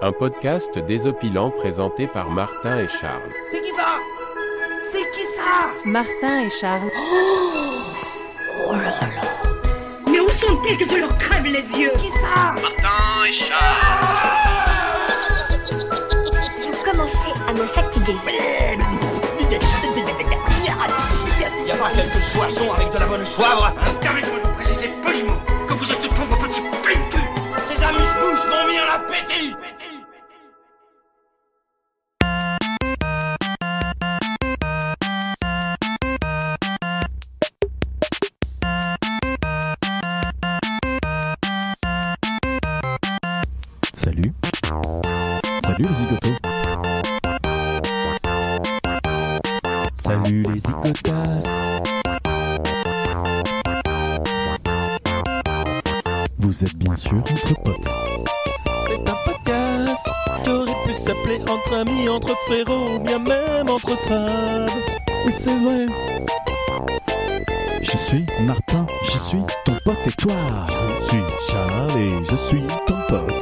Un podcast désopilant présenté par Martin et Charles. C'est qui ça? C'est qui ça? Martin et Charles. Oh là là. Mais où sont-ils que je leur crève les yeux? Qui ça? Martin et Charles. Je commençais à me fatiguer. Il y a pas quelques soissons avec de la bonne soivre, hein? Permettez-moi de vous préciser poliment que vous êtes de pauvres petits plim-plim. Ces amuse-bouches m'ont mis en appétit. Salut. Salut les zigotos. Salut les zigotas. Vous êtes bien sûr entre potes. C'est un podcast qui aurait pu s'appeler Entre amis, entre frérots ou bien même entre frères. Oui, c'est vrai. Je suis Martin, je suis ton pote et toi. Je suis Charles et je suis ton pote.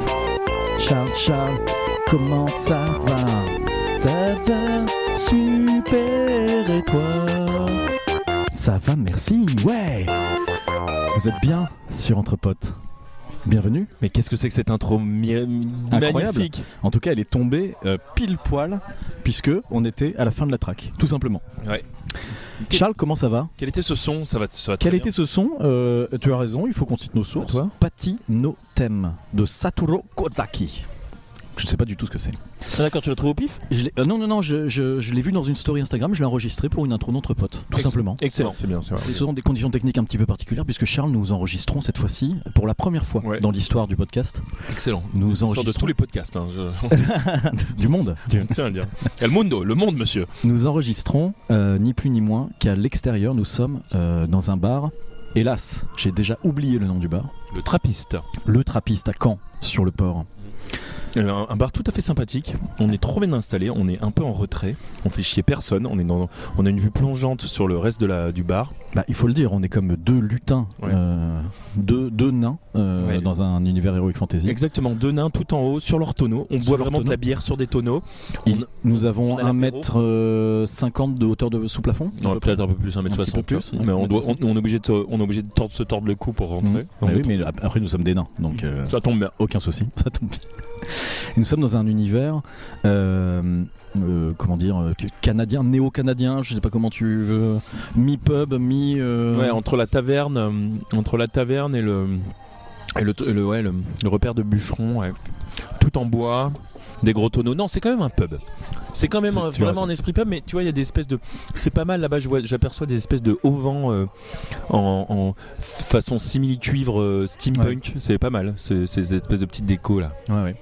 Charles, comment ça va? Ça va super et toi? Ça va, merci, ouais. Vous êtes bien sur Entre Potes. Bienvenue. Mais qu'est-ce que c'est que cette intro Incroyable. magnifique? En tout cas, elle est tombée pile poil puisque on était à la fin de la track, tout simplement. Ouais. Charles, comment ça va? Quel était ce son? Ça va Quel très était ce son? Tu as raison, il faut qu'on cite nos sources. toi Pati no Thème de Satoru Kozaki. Je ne sais pas du tout ce que c'est. Ah, d'accord, tu l'as trouvé au pif? Non, je l'ai vu dans une story Instagram, je l'ai enregistré pour une intro d'entre potes, tout simplement. Excellent, c'est bien, c'est vrai. Ce sont des conditions techniques un petit peu particulières puisque Charles, nous enregistrons cette fois-ci pour la première fois dans l'histoire du podcast. Excellent. Nous Genre enregistrons de tous les podcasts, hein, du monde. Tiens à le dire. Il y a le monde, monsieur. Nous enregistrons ni plus ni moins qu'à l'extérieur. Nous sommes dans un bar. Hélas, j'ai déjà oublié le nom du bar. Le Trappiste. Le Trappiste à Caen, sur le port. Un bar tout à fait sympathique. On est trop bien installé. On est un peu en retrait. On fait chier personne. On a une vue plongeante sur le reste du bar. Bah, il faut le dire, on est comme deux lutins, deux nains dans un univers heroic fantasy. Exactement, deux nains tout en haut sur leur tonneau. On boit vraiment de la bière sur des tonneaux. Nous avons on a 1m50 de hauteur sous plafond. Non, peut-être un peu plus, 1m60 plus, mais on est obligé de se tordre le cou pour rentrer. Oui, mais après nous sommes des nains, donc ça tombe bien. Aucun souci, ça tombe bien. Et nous sommes dans un univers comment dire, canadien, néo-canadien, je sais pas comment tu veux, mi-pub, Ouais, entre la taverne et le repère de bûcheron, ouais. Tout en bois, des gros tonneaux. Non, c'est quand même un pub. C'est quand même vraiment un esprit pub, mais tu vois, il y a des espèces de. C'est pas mal là-bas, j'aperçois des espèces de auvents en façon simili-cuivre steampunk. Ouais. C'est pas mal, ces espèces de petites décos là. Ouais.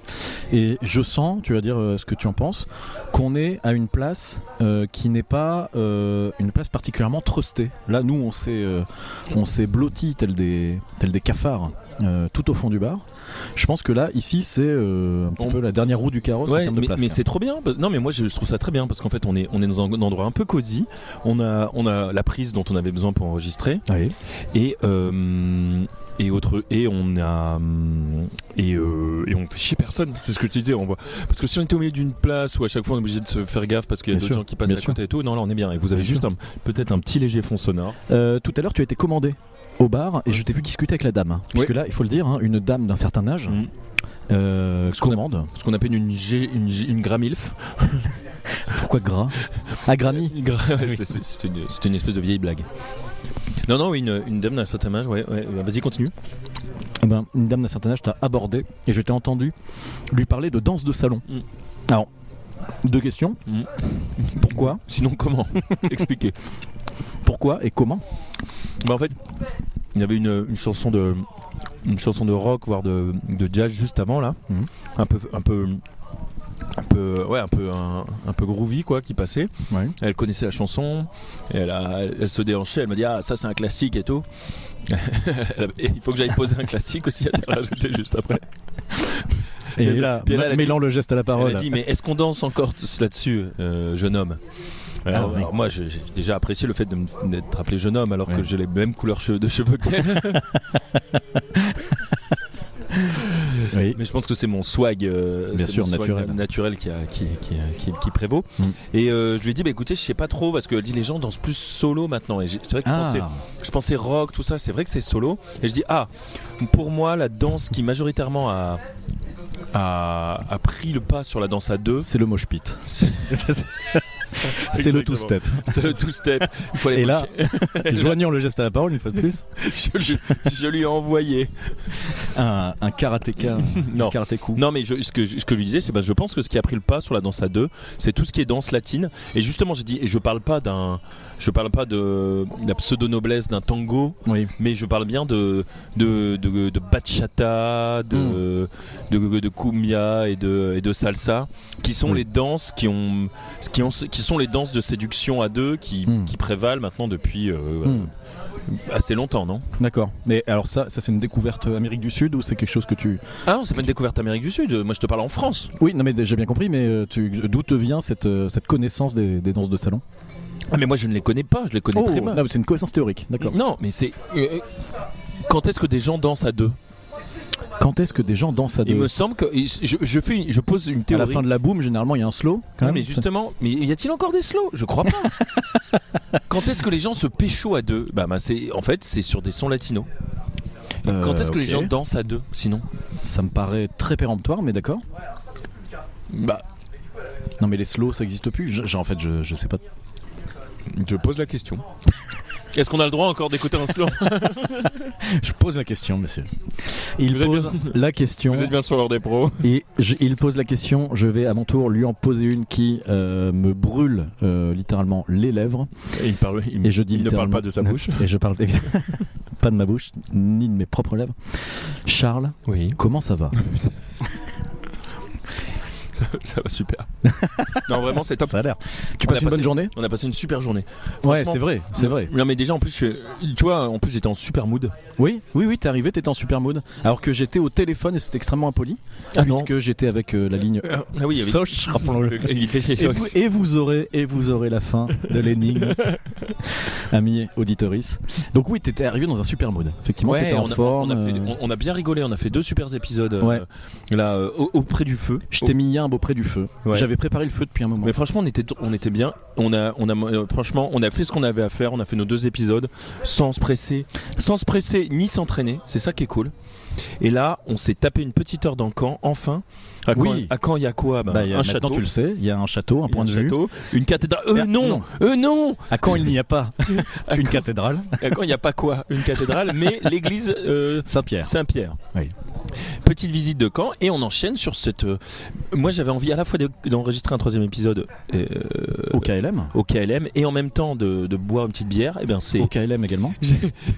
Et je sens, tu vas dire ce que tu en penses, qu'on est à une place qui n'est pas une place particulièrement trustée. Là, nous, on s'est blottis tel des cafards tout au fond du bar. Je pense que là, ici, c'est un petit peu la dernière roue du carrosse en termes de place. Mais c'est trop bien. Non, mais moi, je trouve ça très bien parce qu'en fait, on est dans un endroit un peu cosy. On a la prise dont on avait besoin pour enregistrer. Oui. Et on fait chier personne. C'est ce que je te disais. On voit parce que si on était au milieu d'une place où à chaque fois on est obligé de se faire gaffe parce qu'il y a d'autres gens qui passent à côté et tout. Non, là, on est bien. Et vous avez juste peut-être un petit léger fond sonore. Tout à l'heure, tu as été commandé au bar et je t'ai vu discuter avec la dame. Parce que là, il faut le dire, une dame d'un certain âge commande. Ce qu'on appelle une gramilf. Pourquoi gras? Ah, granny. C'est une espèce de vieille blague. Non, une dame d'un certain âge, ouais. Vas-y, continue. Une dame d'un certain âge t'a abordé et je t'ai entendu lui parler de danse de salon. Alors, deux questions. Pourquoi? Sinon, comment? Expliquez. Pourquoi et comment? En fait, il y avait une chanson de rock, voire de jazz juste avant là, un peu groovy quoi, qui passait. Ouais. Elle connaissait la chanson, elle se déhanchait, elle m'a dit ça c'est un classique et tout. Il faut que j'aille poser un classique aussi, elle a rajouté juste après. Et là, mêlant le geste à la parole. Elle a dit mais est-ce qu'on danse encore là-dessus, jeune homme? Alors moi j'ai déjà apprécié le fait d'être appelé jeune homme alors que j'ai les mêmes couleurs de cheveux qu'elle. Oui. Oui. Mais je pense que c'est mon swag, Bien sûr, mon swag naturel. qui prévaut. Et je lui ai dit, bah écoutez, je sais pas trop, parce que dit les gens dansent plus solo maintenant. Et c'est vrai que je pensais rock, tout ça, c'est vrai que c'est solo. Et je dis, pour moi, la danse qui majoritairement a pris le pas sur la danse à deux, c'est le mosh pit. C'est le two-step. C'est le two-step. Et là, joignons le geste à la parole une fois de plus. je lui ai envoyé un karatéka, un karaté-coup. Non, mais ce que je lui disais, c'est je pense que ce qui a pris le pas sur la danse à deux, c'est tout ce qui est danse latine. Et justement, j'ai dit, et je parle pas de la pseudo-noblesse d'un tango, mais je parle bien de bachata, de cumbia et de salsa, qui sont les danses qui sont les danses de séduction à deux qui prévalent maintenant depuis assez longtemps, non ? D'accord. Mais alors ça c'est une découverte Amérique du Sud ou c'est quelque chose que tu... Ah non, c'est pas une découverte Amérique du Sud. Moi je te parle en France. Oui, non mais j'ai bien compris, mais d'où te vient cette connaissance des danses de salon ? Ah mais moi je ne les connais pas, je les connais très mal. Non, c'est une connaissance théorique, d'accord. Non, mais c'est... quand est-ce que des gens dansent à deux ? Quand est-ce que des gens dansent à deux ? Il me semble que je pose une théorie. À la fin de la boom, généralement, il y a un slow. Non, mais justement, mais y a-t-il encore des slows ? Je crois pas. Quand est-ce que les gens se pécho à deux ? C'est sur des sons latinos. Quand est-ce que les gens dansent à deux, sinon ? Ça me paraît très péremptoire, mais d'accord. Non, mais les slows, ça n'existe plus. Je sais pas. Je pose la question. Est-ce qu'on a le droit encore d'écouter un slow ? Je pose la question, monsieur. Il pose la question. Vous êtes bien sur l'heure des pros. Et il pose la question. Je vais à mon tour lui en poser une qui me brûle littéralement les lèvres. Et il ne parle pas de sa bouche. Et je parle évidemment pas de ma bouche, ni de mes propres lèvres. Charles, comment ça va ? Ça va super. Non, vraiment, c'est top. Ça a l'air. Tu passes une bonne journée ? On a passé une super journée. Ouais, c'est vrai. Non, mais déjà, en plus, tu vois, j'étais en super mood. Oui, t'es arrivé, t'étais en super mood. Alors que j'étais au téléphone et c'était extrêmement impoli. Puisque j'étais avec la ligne Soch, rappelons-le. Et vous aurez la fin de l'énigme, amis auditoris. Donc oui, t'étais arrivé dans un super mood. Effectivement, t'étais en forme. On a bien rigolé. On a fait 2 super épisodes là auprès du feu. Je t'ai mis un beau près du feu. J'avais préparé le feu depuis un moment. Mais franchement, on était bien. Franchement, on a fait ce qu'on avait à faire. On a fait nos 2 épisodes sans se presser ni s'entraîner. C'est ça qui est cool. Et là, on s'est tapé une petite heure dans le camp. Enfin. À Caen, il y a quoi ? Un château. Tu le sais, il y a un château, un point de vue. Une cathédrale. Non. À Caen, il n'y a pas une cathédrale. À Caen, il n'y a pas quoi ? Une cathédrale, mais l'église Saint-Pierre. Oui. Petite visite de Caen et on enchaîne sur cette. Moi, j'avais envie à la fois d'enregistrer un 3e épisode au KLM et en même temps de boire une petite bière. Et bien c'est au KLM également.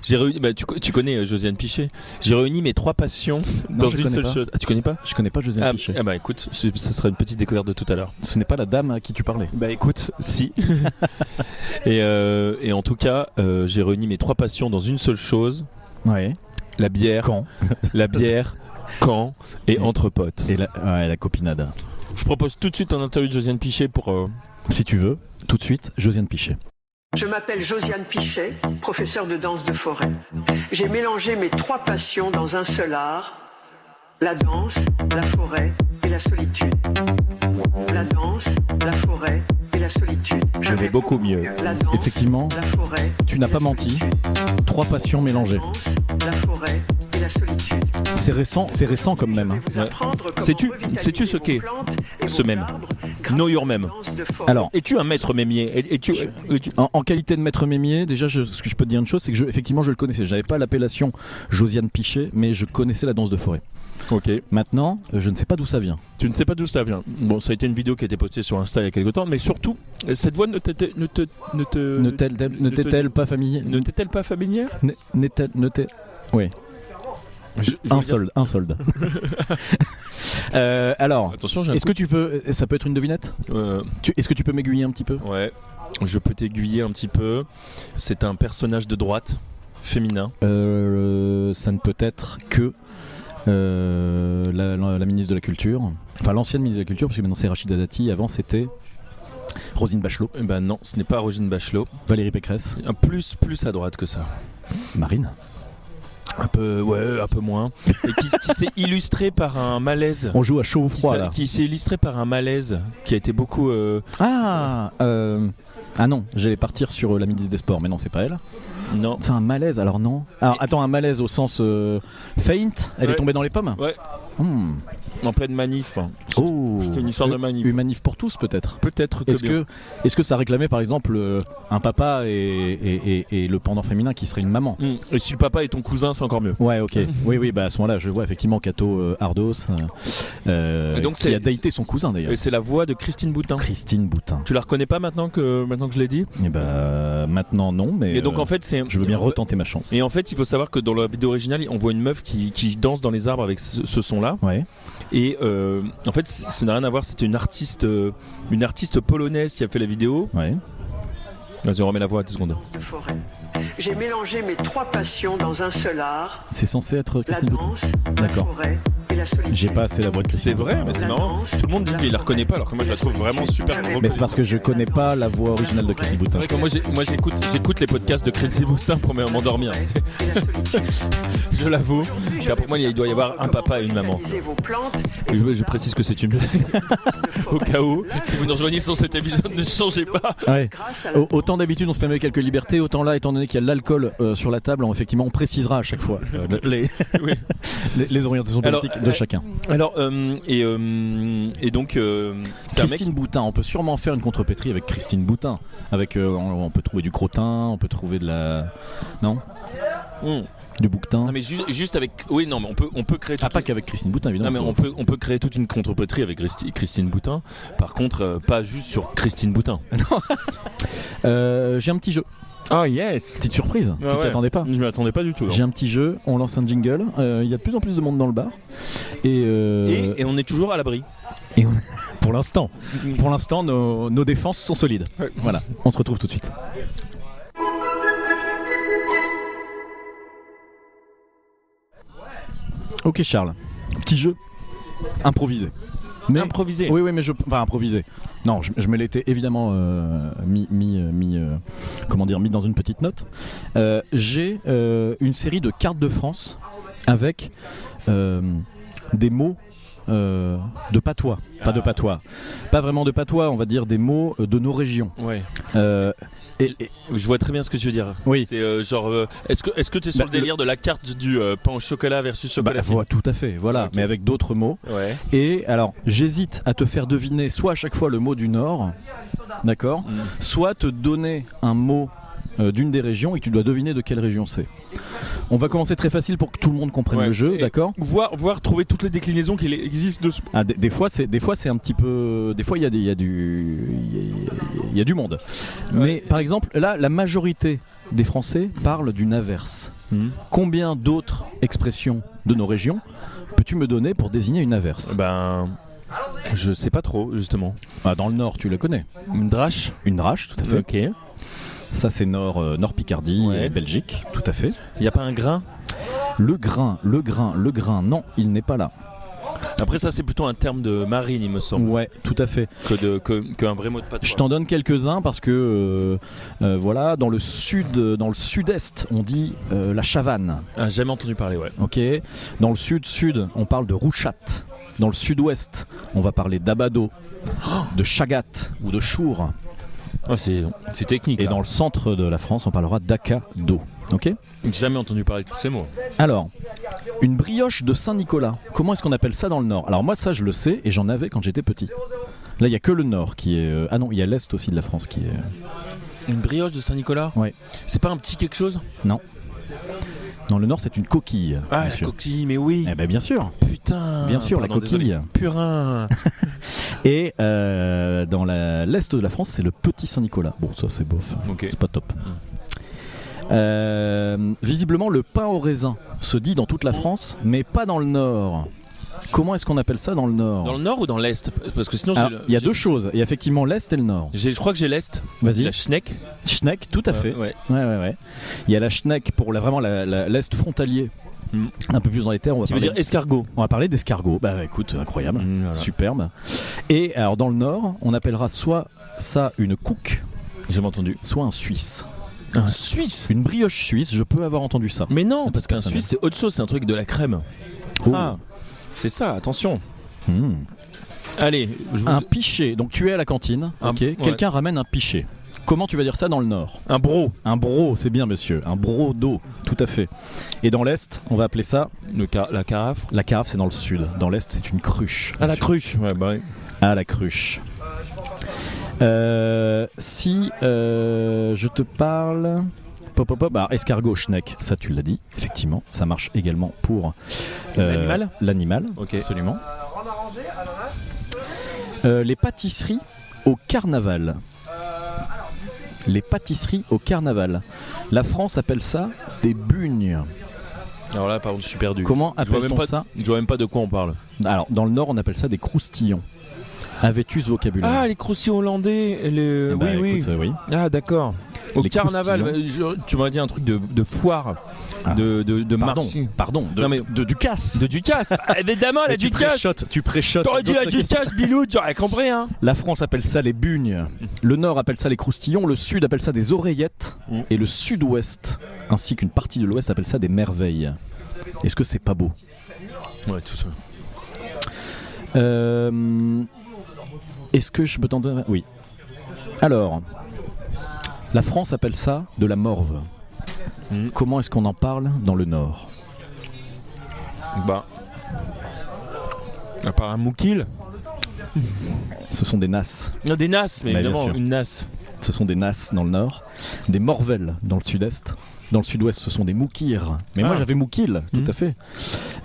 J'ai réuni. Tu connais Josiane Pichet. J'ai réuni mes 3 passions dans une seule chose. Ah, tu connais pas ? Je connais pas Josiane Pichet. Ah bah écoute, ce sera une petite découverte de tout à l'heure. Ce n'est pas la dame à qui tu parlais. Bah écoute, si. et en tout cas, j'ai réuni mes 3 passions dans une seule chose. Ouais. La bière. Caen. La bière. Caen et entre potes. Et la copinade. Je propose tout de suite un interview de Josiane Pichet pour... Si tu veux, tout de suite, Josiane Pichet. Je m'appelle Josiane Pichet, professeure de danse de forêt. J'ai mélangé mes 3 passions dans un seul art, la danse, la forêt et la solitude. La danse, la forêt et la solitude. Je vais beaucoup mieux. La danse, effectivement, la forêt, tu n'as pas menti. 3 passions mélangées. La danse, la forêt et la solitude. C'est récent comme même. Ouais. Sais-tu ce qu'est ce même ? Know your même. Alors, es-tu un maître mémier ? En qualité de maître mémier, déjà, ce que je peux te dire une chose, c'est que effectivement, je le connaissais. J'avais pas l'appellation Josiane Pichet, mais je connaissais la danse de forêt. Ok. Maintenant, je ne sais pas d'où ça vient. Tu ne sais pas d'où ça vient. Bon, ça a été une vidéo qui a été postée sur Insta il y a quelques temps, mais surtout, cette voix ne t'est-elle pas familière ? Ne t'est-elle pas familière ? Oui. Un solde. Alors, attention, est-ce que tu peux... Ça peut être une devinette ? Est-ce que tu peux m'aiguiller un petit peu ? Ouais, je peux t'aiguiller un petit peu. C'est un personnage de droite, féminin. Ça ne peut être que la ministre de la Culture. Enfin, l'ancienne ministre de la Culture, parce que maintenant c'est Rachida Dati. Avant, c'était Roselyne Bachelot. Eh ben non, ce n'est pas Roselyne Bachelot. Valérie Pécresse. Plus à droite que ça. Marine. Un peu moins. Et qui s'est illustré par un malaise. On joue à chaud ou froid là. Qui s'est illustré par un malaise qui a été beaucoup. Ah non, j'allais partir sur la ministre des Sports, mais non, c'est pas elle. Non. C'est un malaise, alors non. Alors attends, un malaise au sens faint. Elle est tombée dans les pommes. Ouais. En pleine manif. C'était une histoire de manif. Une manif pour tous peut-être. Peut-être que Est-ce que ça réclamait par exemple un papa et le pendant féminin qui serait une maman? Et si le papa est ton cousin, c'est encore mieux. Ouais, ok. oui, bah à ce moment-là, je vois effectivement Cato Ardos donc qui a daté son cousin d'ailleurs. Et c'est la voix de Christine Boutin. Christine Boutin. Tu la reconnais pas maintenant que je l'ai dit? Et bah maintenant non, mais et donc en fait je veux bien retenter ma chance. Et en fait, il faut savoir que dans la vidéo originale, on voit une meuf qui danse dans les arbres avec ce son-là. Ouais. Et en fait, ça n'a rien à voir. C'était une artiste polonaise qui a fait la vidéo. Ouais. Vas-y, on remet la voix à 2 secondes. De forêt. J'ai mélangé mes 3 passions dans un seul art. C'est censé être La Christine Boutin. danse, la D'accord. forêt et la solitude. J'ai pas assez la voix de Christine. C'est vrai, Boutin. mais c'est marrant. Tout le monde dit qu'il la reconnaît pas, alors que moi je la trouve vraiment super. Mais c'est parce que je connais pas la voix originale de Christine Boutin. C'est vrai que moi j'écoute les podcasts de Christine Boutin pour m'endormir. Je l'avoue. Car pour moi il doit y avoir un papa et une maman. Je précise que c'est une blague. Au cas où, si vous nous rejoignez sur cet épisode, ne changez pas. Ouais. Autant d'habitude on se permet quelques libertés, autant là, étant donné qu'il y a de l'alcool sur la table, effectivement on précisera à chaque fois les orientations politiques de chacun. Alors et donc c'est Christine Boutin, on peut sûrement faire une contrepétrie avec Christine Boutin. Avec on peut trouver du crottin, on peut trouver de la du bouquetin. Non mais juste avec mais on peut créer pas qu'avec Christine Boutin évidemment. Non mais on peut créer toute une contrepétrie avec Christine Boutin. Par contre pas juste sur Christine Boutin. J'ai un petit jeu. Ah yes. Petite surprise. Tu t'y attendais pas? Je m'y attendais pas du tout. J'ai un petit jeu, on lance un jingle, il y a de plus en plus de monde dans le bar. Et on est toujours à l'abri. Et pour l'instant, nos défenses sont solides. Ouais. Voilà, on se retrouve tout de suite. Ok Charles, petit jeu improvisé. Mais improvisé. Oui, mais improvisé. Non, je me l'étais évidemment mis dans une petite note. J'ai une série de cartes de France avec des mots de patois. Enfin de patois. Pas vraiment de patois, on va dire des mots de nos régions. Ouais. Et je vois très bien ce que tu veux dire. Oui. C'est est-ce que tu es sur le délire de la carte du pain au chocolat versus chocolat tout à fait, voilà, okay. Mais avec d'autres mots. Ouais. Et alors, j'hésite à te faire deviner soit à chaque fois le mot du Nord, d'accord, soit te donner un mot d'une des régions et que tu dois deviner de quelle région c'est. On va commencer très facile pour que tout le monde comprenne le jeu, d'accord ? Voir trouver toutes les déclinaisons qui existent de ce... Des fois c'est un petit peu... Des fois il y a du monde. Ouais. Mais par exemple, là, la majorité des Français parlent d'une averse. Combien d'autres expressions de nos régions peux-tu me donner pour désigner une averse ? Je sais pas trop, justement. Dans le Nord, tu la connais. Une drache ? Une drache, tout à fait. Ok. Ça c'est Nord Picardie et Belgique, tout à fait. Il n'y a pas un grain ? Le grain, non, il n'est pas là. Après ça c'est plutôt un terme de marine il me semble. Ouais, tout à fait. Qu'un vrai mot de patois. Je t'en donne quelques-uns parce que voilà, dans le sud-est on dit la chavanne. Ah, jamais entendu parler, ouais. Ok. Dans le sud-sud on parle de rouchatte. Dans le sud-ouest on va parler d'abado, de chagat ou de chour. Oh, c'est technique. Et là. Dans le centre de la France, on parlera d'acado. Ok ? J'ai jamais entendu parler de tous ces mots. Alors, une brioche de Saint-Nicolas. Comment est-ce qu'on appelle ça dans le Nord ? Alors moi, ça, je le sais et j'en avais quand j'étais petit. Là, il n'y a que le Nord qui est... Ah non, il y a l'Est aussi de la France qui est... Une brioche de Saint-Nicolas ? Ouais. C'est pas un petit quelque chose ? Non. Dans le Nord, c'est une coquille. Ah, la coquille, mais oui. Eh ben, bien sûr. Putain. Bien sûr, la coquille. Désolé. Purin. Et dans l'Est de la France, c'est le petit Saint-Nicolas. Bon, ça, c'est bof. Okay. C'est pas top. Visiblement, le pain au raisin se dit dans toute la France, mais pas dans le Nord. Comment est-ce qu'on appelle ça dans le Nord ? Dans le Nord ou dans l'Est ? Parce que sinon, il y a deux choses. Il y a effectivement l'Est et le Nord. Je crois que j'ai l'Est. Vas-y. La schneck. Schneck, tout à fait. Ouais. Il y a la schneck pour vraiment l'Est frontalier. Un peu plus dans les terres. Tu veux dire escargot ? On va parler d'escargot. Bah écoute, incroyable. Voilà. Superbe. Et alors dans le Nord, on appellera soit ça une couque. J'ai entendu. Soit un Suisse. Un Suisse. Une brioche suisse, je peux avoir entendu ça. Mais non, parce qu'un personnel. Suisse c'est autre chose, c'est un truc de la crème. Oh. Ah, c'est ça, attention. Hmm. Allez, Un pichet, donc tu es à la cantine, ok. ouais. Quelqu'un ramène un pichet. Comment tu vas dire ça dans le nord? un bro. Un bro, c'est bien monsieur, un bro d'eau, tout à fait. Et dans l'est, on va appeler ça, La carafe. la carafe c'est dans le sud, dans l'est c'est une cruche. Ah, la monsieur. cruche. Ouais, bah oui. Ah, la cruche. Si je te parle... Pop, pop, pop. Alors, escargot, schneck, ça tu l'as dit, effectivement, ça marche également pour L'animal. L'animal, Ok. absolument. Les pâtisseries au carnaval. Les pâtisseries au carnaval. La France appelle ça des bugnes. Alors là, par contre, je suis perdu. Comment Je vois appelle-t-on même pas- ça? Je vois même pas de quoi on parle. Alors, dans le Nord, on appelle ça des croustillons. Avétus vocabulaire. Ah, les croustillons hollandais. Eh ben, oui, écoute, oui. Ah, d'accord. Au Les carnaval, tu m'as dit un truc de foire, Ah. de Pardon, marché. pardon, Non, mais- de Ducasse. De Ducasse. Ah, évidemment, la tu Ducasse. préchotes. T'aurais dit la d'autres questions. Ducasse, Bilou, j'aurais compris, hein. La France appelle ça les bugnes, le Nord appelle ça les croustillons, le Sud appelle ça des oreillettes, et le Sud-Ouest, ainsi qu'une partie de l'Ouest, appelle ça des merveilles. Est-ce que c'est pas beau? Ouais, tout ça. Est-ce que je peux t'en donner? Oui. Alors, la France appelle ça de la morve. Comment est-ce qu'on en parle dans le Nord? Bah. À part un moukil. Ce sont des nasses. Non, des nasses, mais Bah, bien évidemment, sûr. une nasse. Ce sont des nasses dans le Nord, des morvelles dans le Sud-Est. Dans le Sud-Ouest, ce sont des moukirs. Mais moi, Ah. j'avais moukil, tout à fait.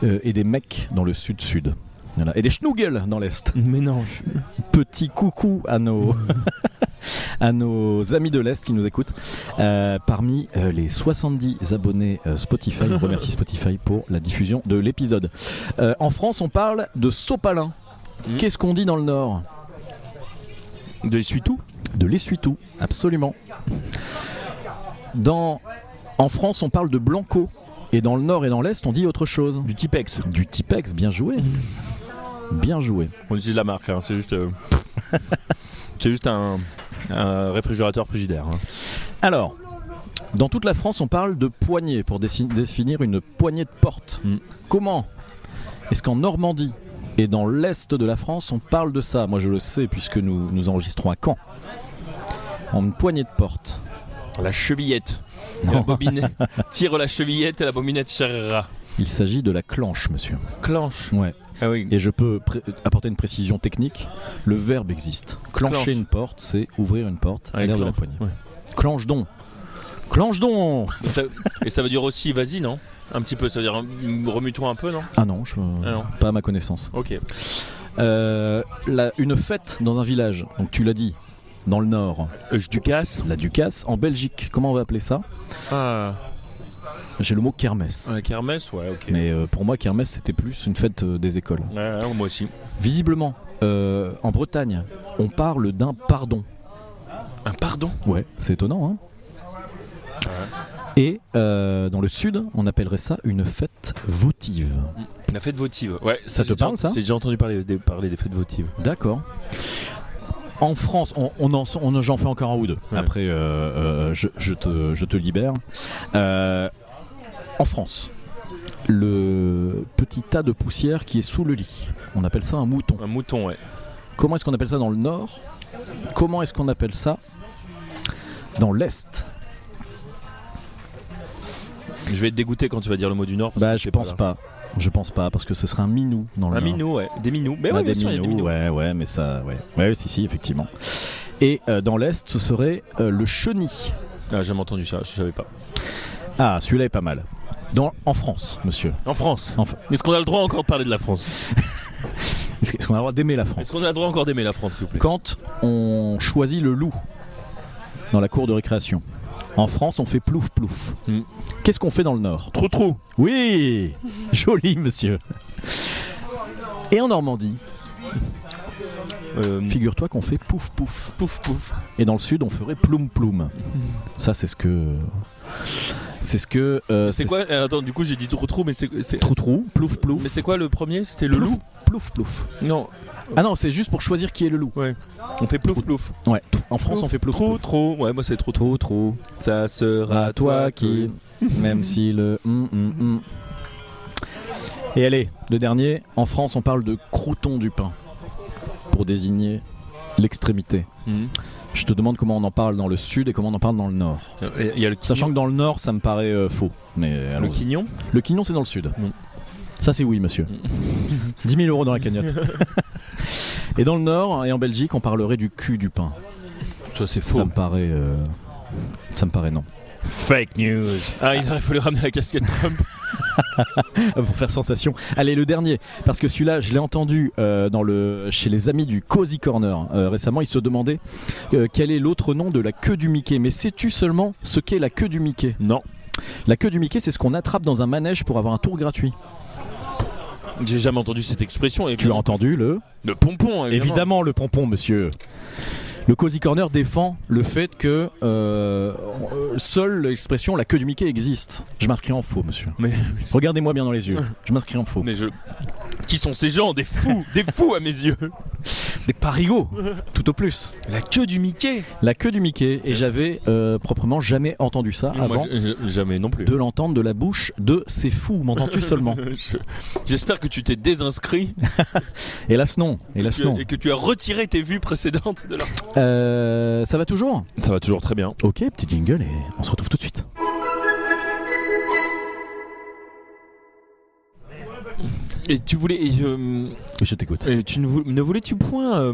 Et des mecs dans le Sud-Sud. Voilà. Et des schnougels dans l'Est. Mais non. Petit coucou à nos, à nos amis de l'Est qui nous écoutent. Parmi les 70 abonnés Spotify, on remercie Spotify pour la diffusion de l'épisode. En France, on parle de sopalin. Qu'est-ce qu'on dit dans le Nord? De l'essuie-tout. De l'essuie-tout, absolument. En France, on parle de blanco. Et dans le Nord et dans l'Est, on dit autre chose. Du Tipex. Du Tipex, bien joué. Bien joué. On utilise la marque, hein, c'est juste. C'est juste un réfrigérateur frigidaire. Hein. Alors, dans toute la France, on parle de poignée pour définir une poignée de porte. Comment est-ce qu'en Normandie et dans l'Est de la France, on parle de ça? Moi, je le sais puisque nous enregistrons à Caen. En une poignée de porte. La chevillette. Non. La bobinette. Tire la chevillette et la bobinette serrera. Il s'agit de la clanche, monsieur. Clanche. Ouais. Ah oui. Et je peux apporter une précision technique. Le verbe existe. Clencher Clenche. une porte, c'est ouvrir une porte à Avec l'air de la clenche, poignée. ouais. Clenche donc. Clenche donc. Et ça veut dire aussi vas-y, non? Un petit peu, ça veut dire remue-toi un peu, non? Ah non, non. pas à ma connaissance. Ok. Une fête dans un village, donc tu l'as dit, dans le Nord. Ducasse. La Ducasse. En Belgique, comment on va appeler ça? Ah. J'ai le mot kermesse. La kermesse, ouais, ok. Mais pour moi, kermesse, c'était plus une fête des écoles. Ouais, moi aussi. Visiblement, en Bretagne, on parle d'un pardon. Un pardon? Ouais, c'est étonnant, hein? Et dans le Sud, on appellerait ça une fête votive. La fête votive. Ouais, Ça te parle, ça? J'ai déjà entendu parler des fêtes votives. D'accord. En France, j'en fais encore un ou deux. Ouais. Après, je te libère. En France, le petit tas de poussière qui est sous le lit, on appelle ça un mouton. Un mouton, ouais. Comment est-ce qu'on appelle ça dans le Nord? Comment est-ce qu'on appelle ça dans l'Est? Je vais être dégoûté quand tu vas dire le mot du Nord. Parce Bah, que je sais pense là. pas. Je pense pas, parce que ce serait un minou dans le Un Nord. minou, ouais. Des minous. Mais Ah, ouais, des bien sûr, il y a des minous, minous. ouais, mais ça, ouais. Ouais, si, effectivement. Et dans l'Est, ce serait le chenille. Ah, j'ai jamais entendu ça, je savais pas. Ah, celui-là est pas mal. En France, monsieur. En France. Enfin, Est-ce qu'on a le droit encore de parler de la France? est-ce qu'on a le droit d'aimer la France? Est-ce qu'on a le droit encore d'aimer la France, s'il vous plaît? Quand on choisit le loup dans la cour de récréation, en France, on fait plouf plouf. Qu'est-ce qu'on fait dans le Nord? Trop. Oui, joli, monsieur. Et en Normandie, figure-toi qu'on fait pouf pouf. Pouf pouf. Et dans le Sud, on ferait ploum ploum. Ça, c'est ce que C'est ce que. C'est quoi Attends, du coup j'ai dit trou, mais c'est Trou, plouf, plouf. Mais c'est quoi le premier? C'était le loup. Plouf. Non. Ah non, c'est juste pour choisir qui est le loup. Ouais. On fait plouf. Ouais. En France, on fait plouf. Trop. Ouais, moi c'est trop. Ça sera toi qui. Même si le. Et allez, le dernier. En France, on parle de crouton du pain pour désigner l'extrémité. Je te demande comment on en parle dans le sud et comment on en parle dans le nord. Sachant que dans le nord, ça me paraît faux. Mais le quignon. Le quignon, c'est dans le sud. Ça, c'est oui, monsieur. 10 000 € dans la cagnotte. Et dans le nord et en Belgique, on parlerait du cul du pain. Ça, c'est faux. Ça me paraît non. Fake news. Ah, il aurait fallu ramener la casquette Trump. Pour faire sensation. Allez, le dernier, parce que celui-là, je l'ai entendu chez les amis du Cozy Corner récemment. Ils se demandaient quel est l'autre nom de la queue du Mickey. Mais sais-tu seulement ce qu'est la queue du Mickey? Non. La queue du Mickey, c'est ce qu'on attrape dans un manège pour avoir un tour gratuit. J'ai jamais entendu cette expression. Tu as entendu le pompon, évidemment le pompon, monsieur. Le Cozy Corner défend le fait que seule l'expression la queue du Mickey existe. Je m'inscris en faux, monsieur. Mais regardez-moi bien dans les yeux. Je m'inscris en faux. Mais qui sont ces gens? Des fous à mes yeux. Des parigots, tout au plus. La queue du Mickey. La queue du Mickey. Et j'avais proprement jamais entendu ça avant. Jamais non plus. De l'entendre de la bouche de ces fous. M'entends-tu seulement? J'espère que tu t'es désinscrit. Hélas non. Et que tu as retiré tes vues précédentes de leur... Ça va toujours? Ça va toujours très bien. Ok, petit jingle et on se retrouve tout de suite. Et tu voulais... je t'écoute. Ne voulais-tu point...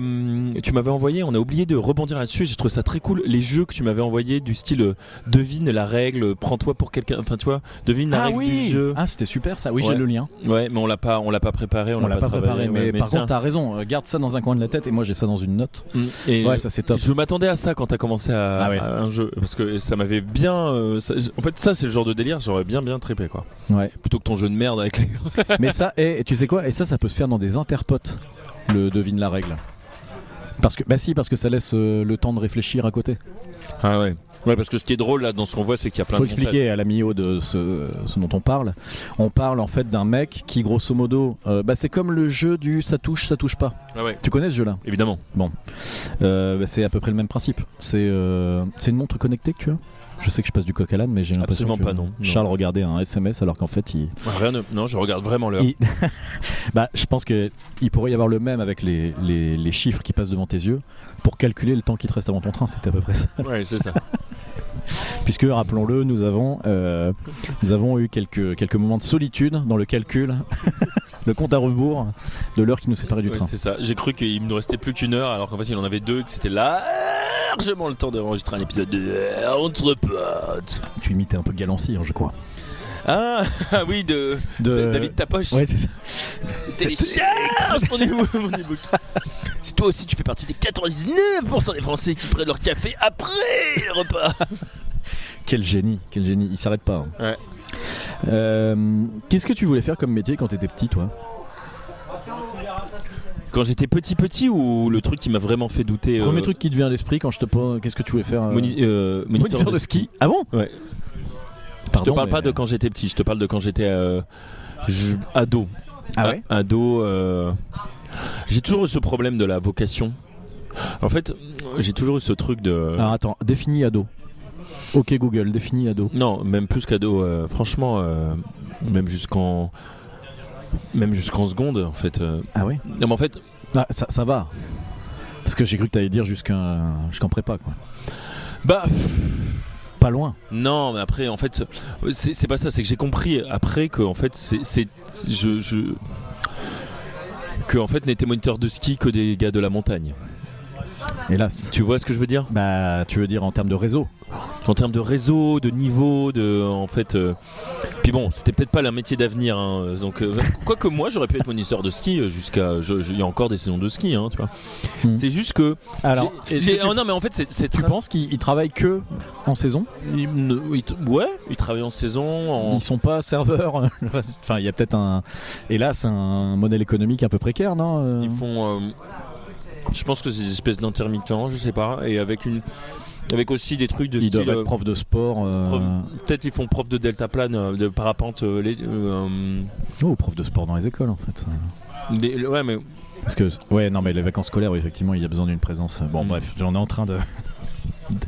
tu m'avais envoyé, on a oublié de rebondir là-dessus, j'ai trouvé ça très cool, les jeux que tu m'avais envoyés du style devine la règle, prends-toi pour quelqu'un, enfin tu vois, devine la règle du jeu. Ah c'était super ça, oui ouais. J'ai le lien. Ouais, mais on l'a pas préparé, on l'a pas préparé, mais ouais, par contre t'as raison, garde ça dans un coin de la tête et moi j'ai ça dans une note. Et ouais, ça c'est top. Je m'attendais à ça quand t'as commencé à un jeu, parce que ça m'avait bien... en fait ça c'est le genre de délire, j'aurais bien trippé quoi. Ouais. Plutôt que ton jeu de merde avec les... Mais ça, et tu sais quoi, et ça peut se faire dans des interpotes, le devine la règle. Parce que ça laisse le temps de réfléchir à côté. Ah ouais. Ouais, parce que ce qui est drôle là dans ce qu'on voit, c'est qu'il y a plein de... Faut de expliquer à l'ami de ce dont on parle. On parle en fait d'un mec qui grosso modo, c'est comme le jeu du ça touche pas. Ah ouais. Tu connais ce jeu-là? Évidemment. Bon, c'est à peu près le même principe. C'est une montre connectée que tu as? Je sais que je passe du coq à l'âne, mais j'ai l'impression que pas, non. Charles regardait un SMS alors qu'en fait il... Non, je regarde vraiment l'heure. Je pense qu'il pourrait y avoir le même avec les chiffres qui passent devant tes yeux pour calculer le temps qui te reste avant ton train, c'était à peu près ça. Ouais, c'est ça. Puisque, rappelons-le, nous avons eu quelques moments de solitude dans le calcul, le compte à rebours de l'heure qui nous séparait du train. C'est ça, j'ai cru qu'il ne nous restait plus qu'une heure alors qu'en fait il en avait deux, que c'était largement le temps d'enregistrer un épisode entre potes. Tu imitais un peu Galancy, je crois. Ah oui, de David Tapoche. Ouais, c'est ça. Télécharge mon e-book. Si toi aussi tu fais partie des 99% des Français qui prennent leur café après le repas. Quel génie, il s'arrête pas. Hein. Ouais. Qu'est-ce que tu voulais faire comme métier quand t'étais petit, toi? Quand j'étais petit ou le truc qui m'a vraiment fait douter? Premier truc qui te vient à l'esprit quand je te pose, qu'est-ce que tu voulais faire? Moniteur de ski. Ah bon? Ouais. Pardon, je te parle pas de quand j'étais petit, je te parle de quand j'étais ado. Ah ouais? Ado. J'ai toujours eu ce problème de la vocation. En fait, j'ai toujours eu ce truc de... Alors attends, définis ado. Ok Google, définis ado. Non, même plus qu'ado. Franchement, même jusqu'en seconde, en fait. Ah ouais? Non, mais en fait... Ah, ça va. Parce que j'ai cru que t'allais dire jusqu'en prépa, quoi. Bah... Pas loin. Non, mais après, en fait, c'est pas ça. C'est que j'ai compris après que, en fait, que en fait n'étaient moniteurs de ski que des gars de la montagne. Hélas. Tu vois ce que je veux dire? Bah, tu veux dire en termes de réseau? En termes de réseau, de niveau, en fait. Puis bon, c'était peut-être pas un métier d'avenir. Hein, donc, quoique moi, j'aurais pu être moniteur de ski jusqu'à. Il y a encore des saisons de ski, hein, tu vois. C'est juste que. Alors, non, mais en fait, tu penses qu'ils travaillent que en saison? Ouais, ils travaillent en saison. Ils sont pas serveurs. Enfin, il y a peut-être hélas, un modèle économique un peu précaire, non? Ils font. Je pense que c'est des espèces d'intermittents, je sais pas, et avec avec aussi des trucs de Ils style. doivent être profs de sport. Peut-être ils font prof de deltaplane, de parapente. Oh, profs de sport dans les écoles en fait. Ça. Ouais, mais. Parce que, ouais, non, mais les vacances scolaires, oui, effectivement, il y a besoin d'une présence. Bon, bref, j'en ai en train de.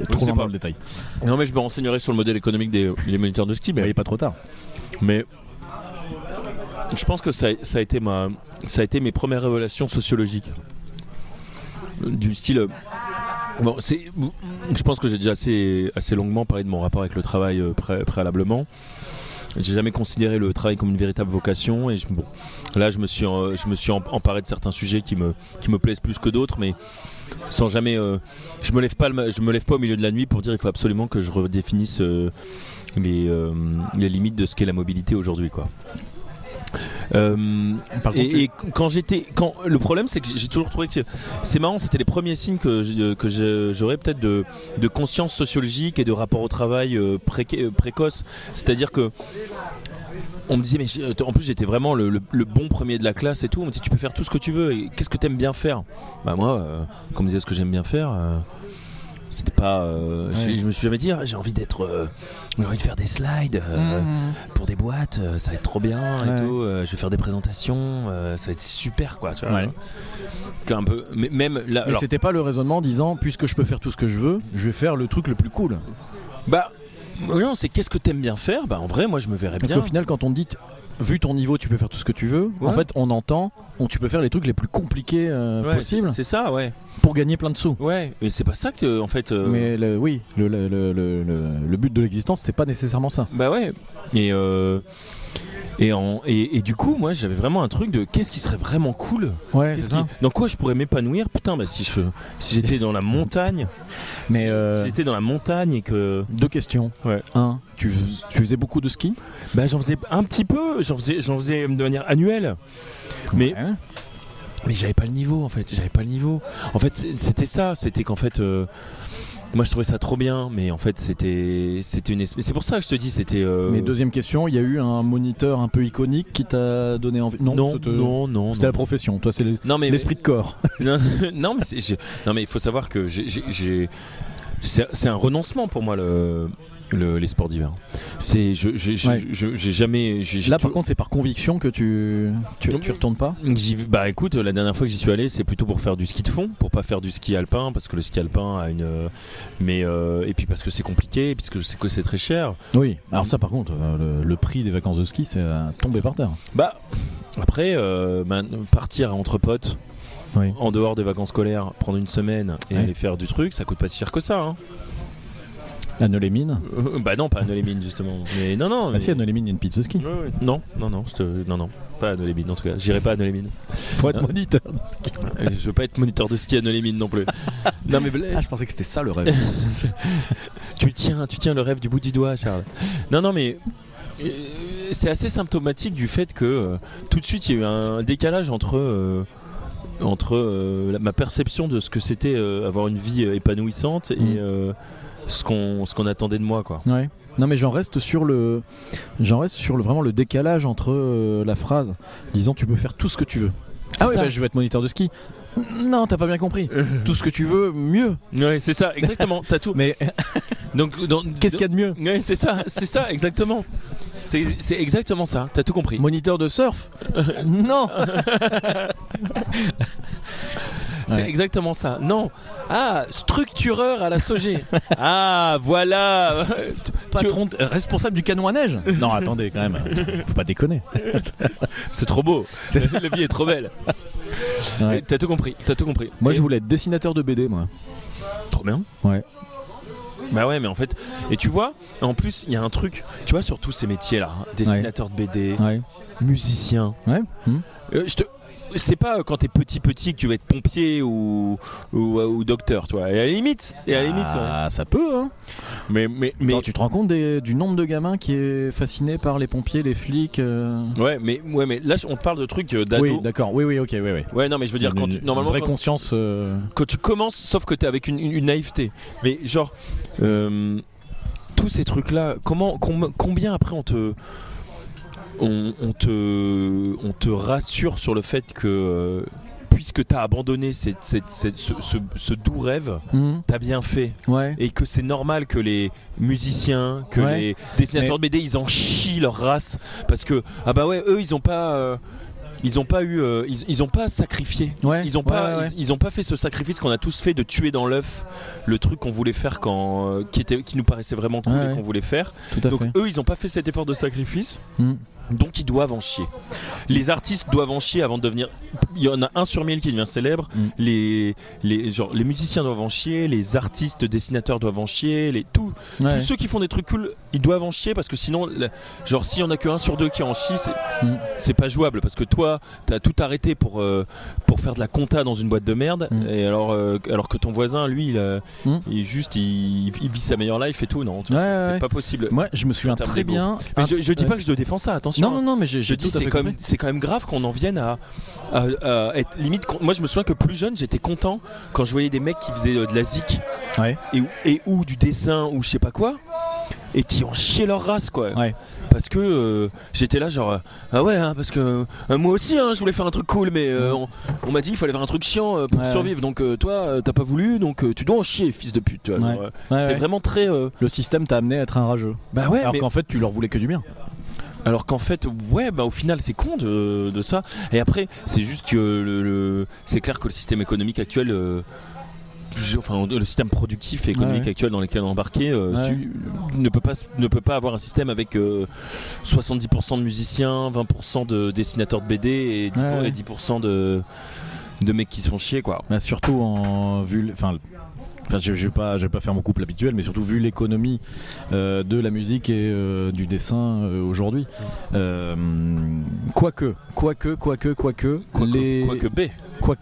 Trop dans le détail. Non, mais je me renseignerai sur le modèle économique des moniteurs de ski. Mais il n'est pas trop tard. Mais. Je pense que ça a été mes premières révélations sociologiques. Du style. Bon, je pense que j'ai déjà assez longuement parlé de mon rapport avec le travail préalablement. J'ai jamais considéré le travail comme une véritable vocation et là je me suis emparé de certains sujets qui me plaisent plus que d'autres, mais sans jamais je me lève pas au milieu de la nuit pour dire il faut absolument que je redéfinisse les limites de ce qu'est la mobilité aujourd'hui, quoi. Et quand le problème c'est que j'ai toujours trouvé que c'est marrant, c'était les premiers signes que j'aurais peut-être de conscience sociologique et de rapport au travail précoce, c'est-à-dire que on me disait mais en plus j'étais vraiment le bon premier de la classe et tout, on me dit tu peux faire tout ce que tu veux et qu'est-ce que t'aimes bien faire. Bah moi quand on me disait ce que j'aime bien faire, c'était pas je me suis jamais dit j'ai envie de faire des slides pour des boîtes, ça va être trop bien et tout, je vais faire des présentations, ça va être super, quoi, tu vois. Un peu, mais même là, mais c'était pas le raisonnement en disant puisque je peux faire tout ce que je veux, je vais faire le truc le plus cool. Bah non, c'est qu'est-ce que t'aimes bien faire. Bah en vrai moi je me verrais bien. Parce qu'au final quand on dit vu ton niveau tu peux faire tout ce que tu veux, en fait on entend tu peux faire les trucs les plus compliqués possibles. C'est ça, ouais. Pour gagner plein de sous. Ouais, mais c'est pas ça que en fait. Mais le but de l'existence c'est pas nécessairement ça. Bah ouais. Et du coup, moi, j'avais vraiment un truc de qu'est-ce qui serait vraiment cool. Ouais, c'est ça. Dans quoi je pourrais m'épanouir. Putain, bah si j'étais dans la montagne. Mais si j'étais dans la montagne et que. 2 questions. Ouais. 1, tu faisais beaucoup de ski ? Bah j'en faisais un petit peu. J'en faisais de manière annuelle. Mais. Ouais. Mais j'avais pas le niveau en fait. En fait, c'était ça. C'était qu'en fait. Moi je trouvais ça trop bien, mais en fait c'était une espèce. C'est pour ça que je te dis c'était. Mais deuxième question, il y a eu un moniteur un peu iconique qui t'a donné envie. Non. C'était la profession. Toi c'est l'esprit de corps. non mais il faut savoir que c'est un renoncement pour moi les sports d'hiver. J'ai jamais. Là par contre c'est par conviction que tu retournes pas. Bah écoute, la dernière fois que j'y suis allé, c'est plutôt pour faire du ski de fond, pour pas faire du ski alpin, parce que le ski alpin a une. Et puis parce que c'est compliqué, puisque c'est très cher. Oui. Alors ça par contre, le prix des vacances de ski c'est tombé par terre. Bah après partir entre potes. Oui. En dehors des vacances scolaires, prendre une semaine et aller faire du truc, ça coûte pas si cher que ça. Hein. Anne-les-Mines Bah non, pas Anne-les-Mines justement. Mais non. Ah si, Anne-les-Mines, il y a une piste de ski. Non, pas Anne-les-Mines en tout cas. J'irai pas à Anne-les-Mines. Pour être moniteur de ski. Je veux pas être moniteur de ski à Anne-les-Mines non plus. Non mais je pensais que c'était ça le rêve. tu tiens le rêve du bout du doigt, Charles. Non mais c'est assez symptomatique du fait que tout de suite il y a eu un décalage entre ma perception de ce que c'était avoir une vie épanouissante et ce qu'on attendait de moi, quoi. Ouais. Non mais j'en reste sur vraiment le décalage entre la phrase disant tu peux faire tout ce que tu veux. Ah oui, je vais être moniteur de ski. Non, t'as pas bien compris. Tout ce que tu veux, mieux. Ouais, c'est ça, exactement. T'as tout. Mais qu'est-ce qu'il y a de mieux ? Ouais, c'est ça, exactement. C'est exactement ça. T'as tout compris. Moniteur de surf ? Non. C'est exactement ça. Non. Ah, structureur à la Sogé. Ah, voilà. Patron, responsable du canon à neige. Non, attendez quand même. Faut pas déconner. C'est trop beau. La vie est trop belle. Ouais. T'as tout compris. Moi, je voulais être dessinateur de BD, moi. Trop bien. Ouais. Bah ouais, mais en fait, et tu vois, en plus, il y a un truc, tu vois, sur tous ces métiers-là, dessinateur de BD, musicien. Ouais. C'est pas quand t'es petit que tu vas être pompier ou docteur, tu vois. Et à la limite. Ça peut, hein. Mais non, tu te rends compte du nombre de gamins qui est fasciné par les pompiers, les flics. Ouais, mais là on parle de trucs d'ado. Oui, d'accord. Oui, ok, oui. Ouais, non, mais je veux dire normalement vraie conscience. Quand tu commences, sauf que t'es avec une naïveté. Mais genre tous ces trucs-là, combien après on te rassure sur le fait que puisque t'as abandonné ce doux rêve, t'as bien fait. Ouais. Et que c'est normal que les musiciens, que les dessinateurs de BD, ils en chient leur race, parce que eux ils ont pas sacrifié. Ouais. Ils ont pas fait ce sacrifice qu'on a tous fait de tuer dans l'œuf le truc qu'on voulait faire qui nous paraissait vraiment cool et qu'on voulait faire. Donc eux ils ont pas fait cet effort de sacrifice. Donc ils doivent en chier. Les artistes doivent en chier avant de devenir. Il y en a un sur 1000 qui devient célèbre. Les musiciens doivent en chier. Les artistes dessinateurs doivent en chier. Tous ceux qui font des trucs cool, ils doivent en chier parce que sinon, s'il y en a que 1 sur 2 qui en chie, c'est pas jouable parce que toi, t'as tout arrêté pour faire de la compta dans une boîte de merde. Et alors que ton voisin, lui, il vit sa meilleure life et tout. Non, c'est pas possible. Moi, je me souviens très bien. Je dis pas que je défends ça. Attention. Non, mais je dis c'est quand même grave qu'on en vienne à être limite. Moi, je me souviens que plus jeune, j'étais content quand je voyais des mecs qui faisaient de la zik ou du dessin ou je sais pas quoi et qui en chiaient leur race quoi. Ouais. Parce que j'étais là genre parce que moi aussi je voulais faire un truc cool mais on m'a dit il fallait faire un truc chiant pour survivre donc toi t'as pas voulu donc tu dois en chier fils de pute. Tu vois, c'était vraiment très. Le système t'a amené à être un rageux. Alors qu'en fait tu leur voulais que du bien. Alors qu'en fait, au final, c'est con de ça. Et après, c'est juste que c'est clair que le système économique actuel, le système productif et économique actuel dans lequel on est embarqué, ne peut pas avoir un système avec 70% de musiciens, 20% de dessinateurs de BD et 10% de mecs qui se font chier, quoi. Surtout je vais pas faire mon couple habituel, mais surtout vu l'économie de la musique et du dessin aujourd'hui. Quoique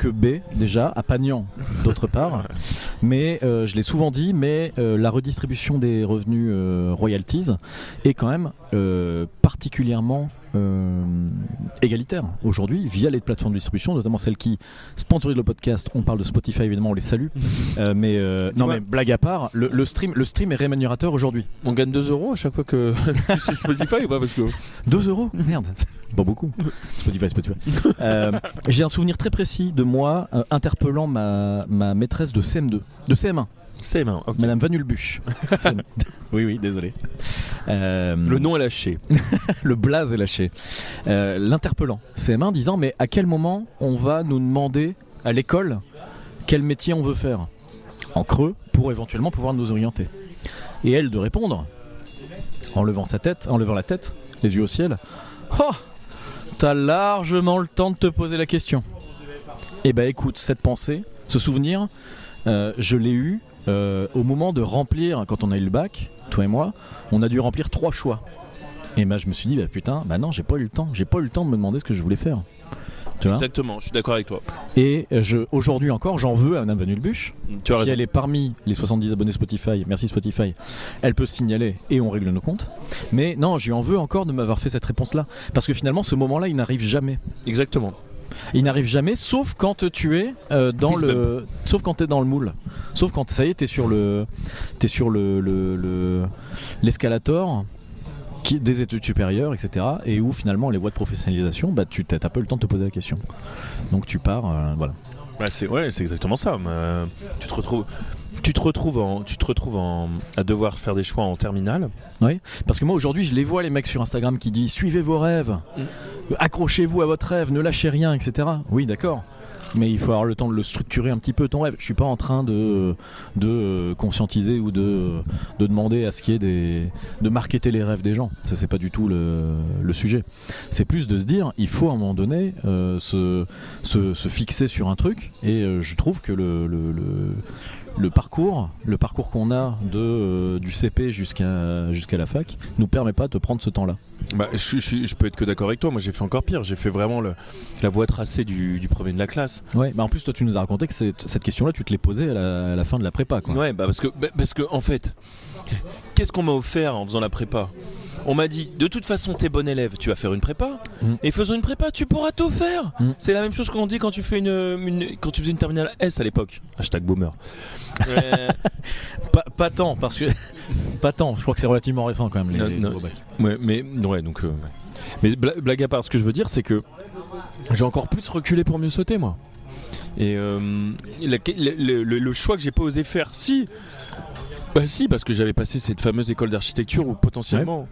B déjà à Pagnan d'autre part, mais je l'ai souvent dit, mais la redistribution des revenus royalties est quand même particulièrement égalitaire aujourd'hui via les plateformes de distribution, notamment celles qui sponsorisent le podcast. On parle de Spotify évidemment, on les salue, mais blague à part, le stream est rémunérateur aujourd'hui. On gagne 2 € à chaque fois que c'est Spotify ou pas parce que 2 €, merde, pas beaucoup. Spotify. J'ai un souvenir très précis de moi interpellant ma maîtresse de CM2, de CM1. Okay. Madame Van Hulbuch. Oui, désolé. Le nom est lâché. Le blaze est lâché. L'interpellant, CM1, disant mais à quel moment on va nous demander à l'école quel métier on veut faire en creux pour éventuellement pouvoir nous orienter. Et elle de répondre en levant la tête, les yeux au ciel. Oh, t'as largement le temps de te poser la question. Eh ben écoute, cette pensée, ce souvenir, je l'ai eu au moment de remplir, quand on a eu le bac, toi et moi, on a dû remplir 3 choix. Et je me suis dit, non, j'ai pas eu le temps de me demander ce que je voulais faire. Tu vois ? Exactement, je suis d'accord avec toi. Et aujourd'hui encore, j'en veux à Madame Van Hulbuch. Si elle est parmi les 70 abonnés Spotify, merci Spotify, elle peut se signaler et on règle nos comptes. Mais non, je lui en veux encore de m'avoir fait cette réponse-là. Parce que finalement, ce moment-là, il n'arrive jamais. Exactement. Il n'arrive jamais, sauf quand tu es sauf quand t'es dans le moule, sauf quand ça y est, t'es sur l'escalator des études supérieures, etc. Et où finalement les voies de professionnalisation, tu t'as pas eu le temps de te poser la question. Donc tu pars, voilà. C'est exactement ça. Tu te retrouves à devoir faire des choix en terminale. Oui, parce que moi aujourd'hui je les vois les mecs sur Instagram qui disent suivez vos rêves, accrochez-vous à votre rêve, ne lâchez rien, etc. Oui, d'accord. Mais il faut avoir le temps de le structurer un petit peu ton rêve. Je suis pas en train de conscientiser ou de demander à ce qu'il y ait de marketer les rêves des gens. Ça c'est pas du tout le sujet. C'est plus de se dire il faut à un moment donné se fixer sur un truc. Et je trouve que le parcours qu'on a du CP jusqu'à la fac nous permet pas de prendre ce temps-là. Je peux être que d'accord avec toi. Moi j'ai fait encore pire. J'ai fait vraiment la voie tracée du premier de la classe. Ouais, en plus toi tu nous as raconté que cette question-là tu te l'es posée à la fin de la prépa, quoi. Ouais, parce que en fait, qu'est-ce qu'on m'a offert en faisant la prépa ? On m'a dit, de toute façon, t'es bon élève, tu vas faire une prépa. Et faisant une prépa, tu pourras tout faire. C'est la même chose qu'on dit quand tu fais quand tu faisais une terminale S à l'époque. #boomer. Pas tant, parce que pas tant. Je crois que c'est relativement récent quand même les gros bacs. Mais blague à part, ce que je veux dire, c'est que j'ai encore plus reculé pour mieux sauter, moi. Et le choix que j'ai pas osé faire, si, parce que j'avais passé cette fameuse école d'architecture où potentiellement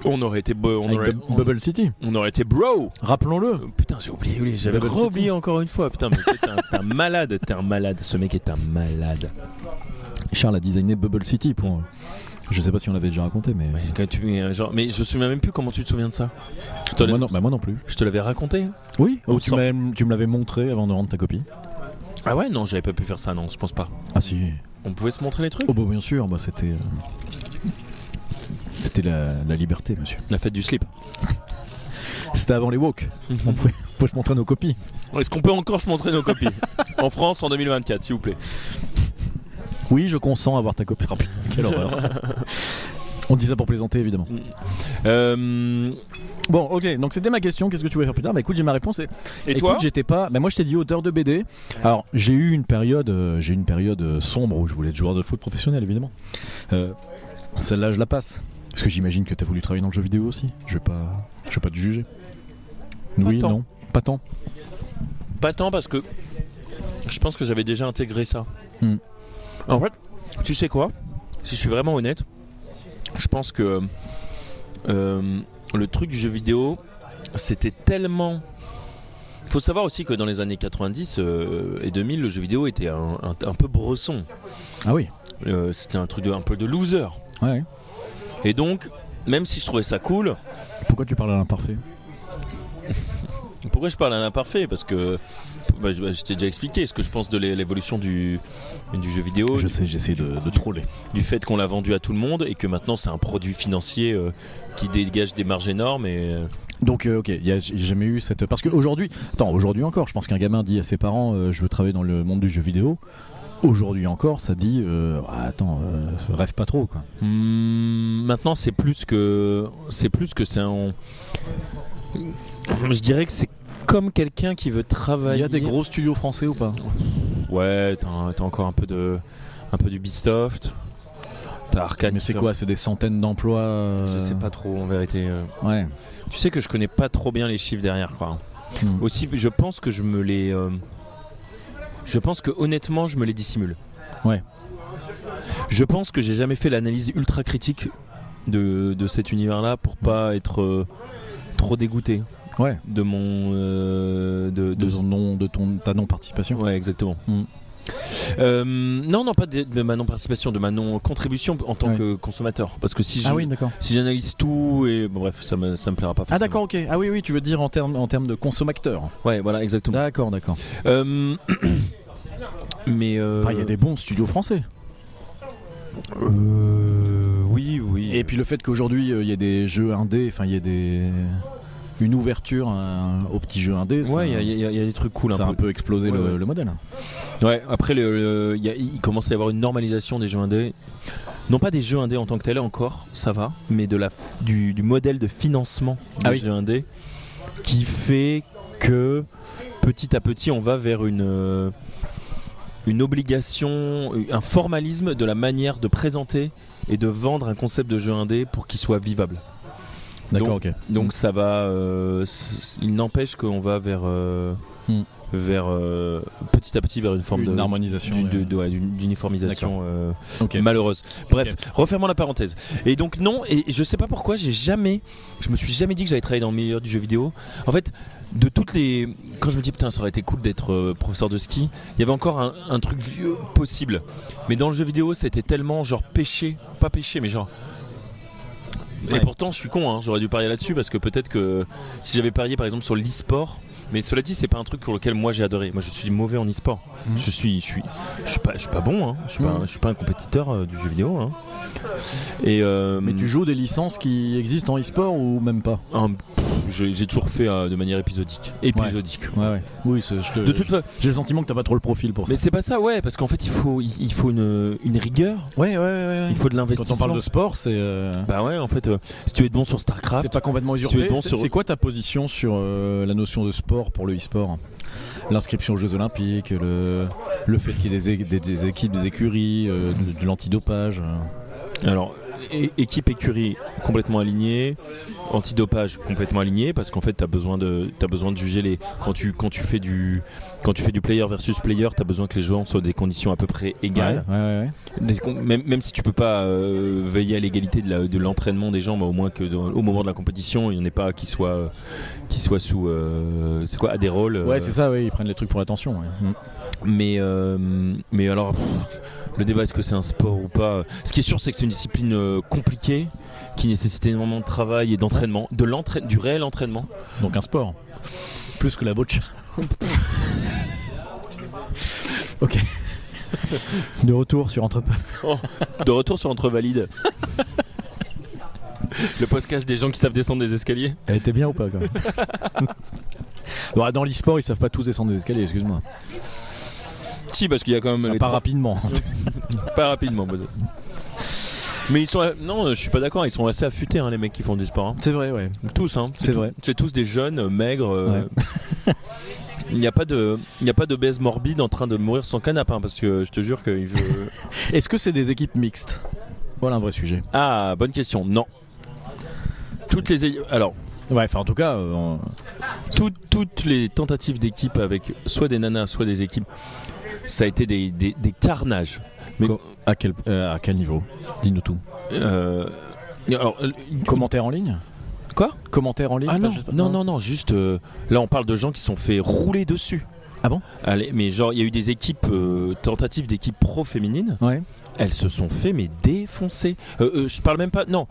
on aurait été Bubble City. On aurait été bro. Rappelons-le. Putain, j'ai oublié, j'avais oublié encore une fois. Putain, mais t'es un malade, ce mec est un malade. Charles a designé Bubble City pour. Je sais pas si on l'avait déjà raconté, mais. Mais je me souviens même plus comment tu te souviens de ça. Moi non plus. Je te l'avais raconté. Oui. Tu me l'avais montré avant de rendre ta copie. Ah ouais, non, j'avais pas pu faire ça, non, je pense pas. Ah si. On pouvait se montrer les trucs. Oh bah bien sûr, c'était. C'était la liberté, monsieur. La fête du slip. C'était avant les woke. On pouvait se montrer nos copies. Est-ce qu'on peut encore se montrer nos copies en France en 2024, s'il vous plaît? Oui, je consens à voir ta copie. Oh, putain, quelle horreur. On dit ça pour plaisanter, évidemment. Bon, ok, donc c'était ma question. Qu'est-ce que tu voulais faire plus tard? Bah écoute, j'ai ma réponse. Et toi? J'étais pas. Bah moi, je t'ai dit auteur de BD. Alors, j'ai eu une période sombre où je voulais être joueur de foot professionnel, évidemment. Celle-là, je la passe. Parce que j'imagine que t'as voulu travailler dans le jeu vidéo aussi. Je vais pas te juger. Oui, non, pas tant. Pas tant parce que je pense que j'avais déjà intégré ça. En fait, tu sais quoi? Si je suis vraiment honnête, je pense que le truc du jeu vidéo, c'était tellement... Il faut savoir aussi que dans les années 90 et 2000, le jeu vidéo était un peu bresson. Ah oui. C'était un truc un peu de loser. Ouais. Et donc, même si je trouvais ça cool... Pourquoi tu parles à l'imparfait? Pourquoi je parle à l'imparfait? Parce que je t'ai déjà expliqué ce que je pense de l'évolution du jeu vidéo. Je sais, j'essaie de troller. Du fait qu'on l'a vendu à tout le monde et que maintenant c'est un produit financier qui dégage des marges énormes. Donc ok, il n'y a jamais eu cette... Parce qu'aujourd'hui, aujourd'hui encore, je pense qu'un gamin dit à ses parents je veux travailler dans le monde du jeu vidéo. Aujourd'hui encore, ça dit rêve pas trop quoi. Maintenant c'est plus que c'est un... Je dirais que c'est comme quelqu'un qui veut travailler. Il y a des gros studios français ou pas? Ouais, t'as encore un peu d'Ubisoft. T'as Arcane. Mais c'est quoi? C'est des centaines d'emplois Je sais pas trop en vérité. Ouais. Tu sais que je connais pas trop bien les chiffres derrière quoi. Aussi, je pense que honnêtement, je me les dissimule. Ouais. Je pense que j'ai jamais fait l'analyse ultra critique de cet univers-là pour pas être trop dégoûté. Ouais. De mon ta non-participation. Ouais, exactement. Non, pas de ma non-participation, de ma non-contribution en tant que consommateur. Parce que si j'analyse tout et bref, ça me plaira pas forcément. Ah d'accord, ok. Ah oui, tu veux dire en termes de consommateur. Ouais, voilà, exactement. D'accord. Mais il y a des bons studios français. Oui. Et puis le fait qu'aujourd'hui il y ait des jeux indés, il y a une ouverture aux petits jeux indés. Ouais, il y a des trucs cool. Ça a un peu explosé le modèle. Ouais, après il commence à y avoir une normalisation des jeux indés. Non pas des jeux indés en tant que tel encore, ça va, mais du modèle de financement des jeux indés qui fait que petit à petit on va vers une obligation, un formalisme de la manière de présenter et de vendre un concept de jeu indé pour qu'il soit vivable. D'accord, ok. Donc ça va, il n'empêche qu'on va vers petit à petit vers une forme d'harmonisation, d'uniformisation malheureuse. Bref, refermons la parenthèse. Et donc non, et je sais pas pourquoi je me suis jamais dit que j'allais travailler dans le milieu du jeu vidéo. En fait, quand je me dis putain ça aurait été cool d'être professeur de ski, il y avait encore un truc vieux possible. Mais dans le jeu vidéo c'était tellement genre pas péché mais genre... Et pourtant je suis con, j'aurais dû parier là-dessus parce que peut-être que si j'avais parié par exemple sur l'e-sport, mais cela dit c'est pas un truc pour lequel moi j'ai adoré. Moi je suis mauvais en e-sport. Je suis pas bon, je suis pas un compétiteur du jeu vidéo. Mais tu joues des licences qui existent en e-sport ou même pas? J'ai toujours fait de manière épisodique. Ouais. Oui, j'ai le sentiment que t'as pas trop le profil pour ça. Mais c'est pas ça, parce qu'en fait il faut une rigueur. Ouais. Il faut de l'investissement. Quand on parle de sport, c'est. Bah ouais, en fait, si tu es bon sur StarCraft, c'est pas complètement usurpé. C'est quoi ta position sur la notion de sport pour le e-sport? L'inscription aux Jeux Olympiques, le fait qu'il y ait des équipes, des écuries, de l'antidopage. Alors, équipe écurie complètement alignée, antidopage complètement aligné, parce qu'en fait t'as besoin de juger quand tu fais du player versus player, t'as besoin que les joueurs soient des conditions à peu près égales. Même si tu peux pas veiller à l'égalité de l'entraînement des gens, au moins que au moment de la compétition, il n'y en ait pas qui soit sous c'est quoi, Adderall. Ouais, c'est ça, ils prennent les trucs pour l'attention. Mais alors le débat, est-ce que c'est un sport ou pas? Ce qui est sûr, c'est que c'est une discipline compliquée qui nécessite énormément de travail et d'entraînement, du réel entraînement. Donc un sport, plus que la boccia. Ok. De retour sur Entre Valides. Le podcast des gens qui savent descendre des escaliers. Elle était bien ou pas, quand même? Dans l'e-sport, ils savent pas tous descendre des escaliers, excuse-moi. Si, parce qu'il y a quand même... rapidement. Pas rapidement, peut-être. Mais ils sont... Non, je suis pas d'accord, ils sont assez affûtés, les mecs qui font du sport. Hein. C'est vrai, ouais. Tous, C'est vrai. C'est tous des jeunes, maigres... Il n'y a pas d'obèse morbide en train de mourir sans canapé, parce que je te jure qu'il veut... Est-ce que c'est des équipes mixtes? Voilà un vrai sujet. Ah, bonne question. Non. Alors... Ouais, en tout cas... Toutes les tentatives d'équipe avec soit des nanas, soit des équipes, ça a été des carnages. Mais... À quel niveau? Dis-nous tout. Commentaires en ligne? Quoi? Commentaires en ligne? Ah non, juste là on parle de gens qui se sont fait rouler dessus. Ah bon? Allez, mais genre il y a eu des équipes, tentatives d'équipes pro féminines. Ouais. Elles se sont fait défoncer. Je parle même pas. Non.